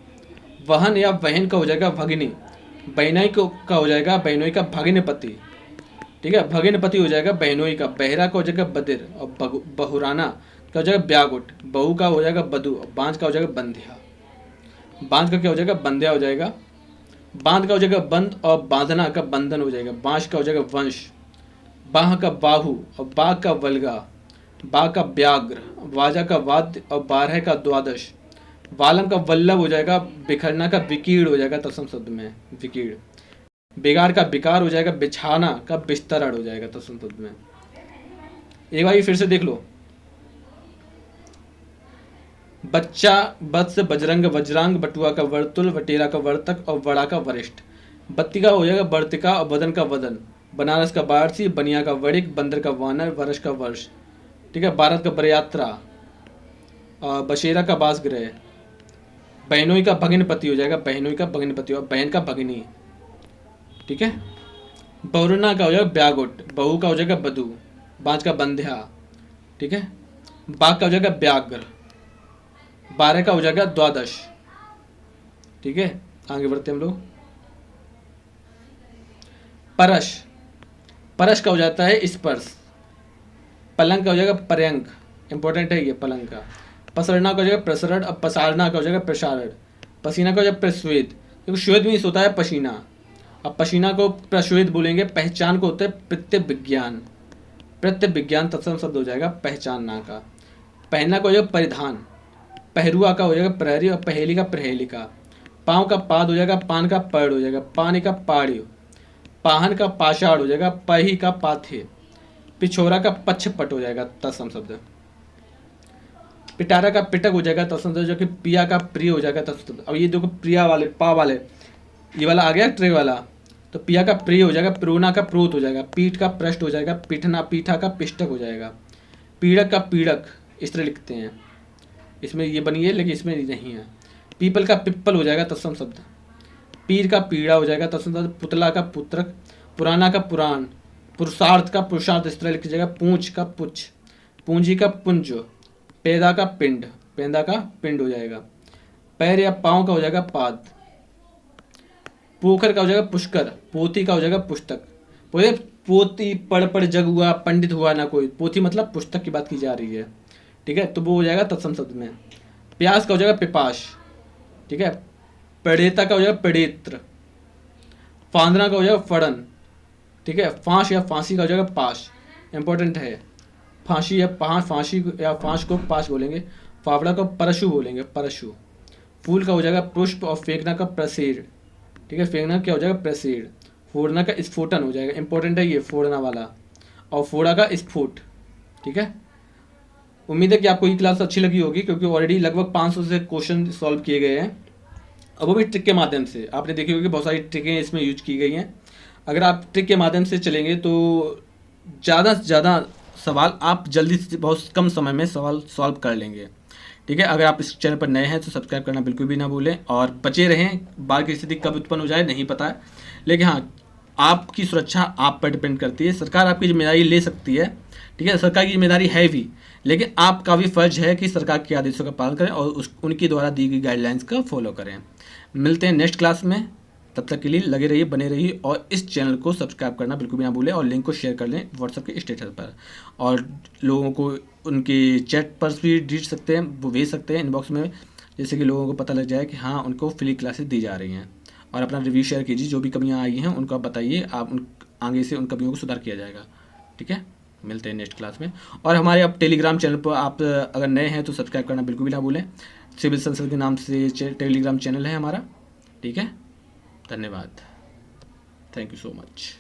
वहन या वहन का हो जाएगा भगिनी। बहनाई का हो जाएगा बहनोई का भगिनपति, ठीक है, भगिनपति हो जाएगा बहनोई का। बहरा का हो जाएगा बदिर, और बहुराना का हो जाएगा ब्यागुट। बहू का हो जाएगा बधु, और बांझ का हो जाएगा बंध्या। बांझ का क्या हो जाएगा, बंध्या हो जाएगा। बांध का हो जाएगा बंद, और बांधना का बंधन हो जाएगा। बांश का हो जाएगा वंश। बाह का बाहु, और बाघ का वल्गा। बा का व्याघ्र, वाजा का वाद्य, और 12 का द्वादश। वालम का वल्लभ हो जाएगा। बिखरना का विकीर्ण हो जाएगा, तत्सम शब्द में, विकीर्ण। बिगाड़ का बिकार हो जाएगा। बिछाना का बिस्तरण हो जाएगा, तत्सम शब्द में। एक बार फिर से देख लो। बच्चा, वत्स, बजरंग, वज्रांग। बटुआ का वर्तुल, वटेरा का वर्तक, और वड़ा का वरिष्ठ। बत्ती का हो जाएगा वर्तिका, और वदन का वदन। बनारस का वारसी। बनिया का वड़िक। बंदर का वानर। वर्ष का वर्ष, ठीक है। भारत का बरयात्रा, बशेरा का बासगृह। बहनोई का भगिनपति हो जाएगा, बहनोई का भगिनपति, और बहन का भगिनी, ठीक है। बहुरना का हो जाएगा ब्यागुट। बहू का हो जाएगा बधू। बांझ का बंध्या, ठीक है। बाघ का हो जाएगा व्याघ्र। 12 का हो जाएगा द्वादश, ठीक है। आगे बढ़ते हम लोग। परश, परश का हो जाता है स्पर्श। पलंग का हो जाएगा पर्यंक, इंपॉर्टेंट है ये पलंग का। पसरना का हो जाएगा प्रसरण, और पसारना का हो जाएगा प्रसारण। पसीना का हो जाएगा प्रस्वेद, क्योंकि श्वेत मीन्स होता है पसीना। अब पसीना को प्रश्वेद बोलेंगे। पहचान को होता है प्रत्यय विज्ञान। प्रत्यय विज्ञान तत्सम शब्द हो जाएगा पहचानना का। पहनना का हो जाएगा परिधान। पहरुआ का हो जाएगा प्रहरी, और पहेली का प्रहेलिका। पाँव का पाद हो जाएगा। पान का पड़ हो जाएगा। पानी का पाड़ियो। पाहन का पाषाण हो जाएगा। पही का पाथे। पिछोरा का पक्षपट हो जाएगा तत्सम शब्द। पिटारा का पिटक हो जाएगा तत्सम शब्द, जो कि पिया का प्रिय हो जाएगा तत्सम शब्द। अब ये देखो प्रिया वाले पा वाले, ये वाला आ गया ट्रे वाला, तो पिया का प्रिय हो जाएगा, प्रोना का प्रोत हो जाएगा, पीठ का पृष्ठ हो जाएगा, पीठना पीठा का पिष्टक हो जाएगा, पीड़क का पीड़क, इस तरह लिखते हैं। इसमें ये बनी है लेकिन इसमें नहीं है। पीपल का पिप्पल हो जाएगा तत्सम शब्द। पीर का पीड़ा हो जाएगा तत्सम शब्द। पुतला का पुत्रक, पुराना का पुराण, पुरुषार्थ का पुरुषार्थ, इस तरह लिख जाएगा। पूंछ का पुच्छ, पूंजी का पुंज, पैदा का पिंड, पैदा का पिंड हो जाएगा। पैर या पाँव का हो जाएगा पाद। पोखर का हो जाएगा पुष्कर, पोथी का हो जाएगा पुस्तक। बोले पोती पढ़ जग हुआ, पंडित हुआ ना कोई, पोथी मतलब पुस्तक की बात की जा रही है, ठीक है, तो वो हो जाएगा तत्सम शब्द में। प्यास का हो जाएगा पिपाश, ठीक है। पड़ेता का हो जाएगा पड़ेत्र। फांदना का हो जाएगा फड़न, ठीक है। फांस या फांसी का हो जाएगा पाश, इंपॉर्टेंट है। फांसी या फांसी या फांस को पाश बोलेंगे। फावड़ा को परशु बोलेंगे, परशु। फूल का हो जाएगा पुष्प और फेंकना का प्रसेर, ठीक है। फेंकना क्या हो जाएगा प्रसेर। फोड़ना का स्फोटन हो जाएगा, इंपॉर्टेंट है ये फोड़ना वाला। और फोड़ा का स्फोट, ठीक है। उम्मीद है कि आपको ये क्लास अच्छी लगी होगी, क्योंकि ऑलरेडी लगभग 500 से क्वेश्चन सॉल्व किए गए हैं, अब वो भी ट्रिक के माध्यम से। आपने देखी होगी बहुत सारी ट्रिकें इसमें यूज की गई हैं। अगर आप ट्रिक के माध्यम से चलेंगे तो ज़्यादा से ज़्यादा सवाल आप जल्दी से बहुत कम समय में सवाल सॉल्व कर लेंगे, ठीक है। अगर आप इस चैनल पर नए हैं तो सब्सक्राइब करना बिल्कुल भी ना भूलें और बचे रहें। बाढ़ की स्थिति कब उत्पन्न हो जाए नहीं पता है, लेकिन हाँ, आपकी सुरक्षा आप पर डिपेंड करती है। सरकार आपकी जिम्मेदारी ले सकती है, ठीक है, सरकार की जिम्मेदारी है भी, लेकिन आपका भी फर्ज है कि सरकार के आदेशों का पालन करें और उनकी द्वारा दी गई गाइडलाइंस का फॉलो करें। मिलते हैं नेक्स्ट क्लास में, तब तक के लिए लगे रहिए, बने रहिए और इस चैनल को सब्सक्राइब करना बिल्कुल भी ना भूलें और लिंक को शेयर कर लें व्हाट्सएप के स्टेटस पर। और लोगों को उनके चैट पर भी भेज सकते हैं, वो भेज सकते हैं इनबॉक्स में, जैसे कि लोगों को पता लग जाए कि हाँ उनको फ्री क्लासेस दी जा रही हैं। और अपना रिव्यू शेयर कीजिए, जो भी कमियाँ आई हैं उनको आप बताइए, आप आगे से उन कमियों को सुधार किया जाएगा, ठीक है। मिलते हैं नेक्स्ट क्लास में। और हमारे अब टेलीग्राम चैनल पर आप अगर नए हैं तो सब्सक्राइब करना बिल्कुल भी ना भूलें। सिविल संसद के नाम से टेलीग्राम चैनल है हमारा, ठीक है। धन्यवाद, थैंक यू सो मच।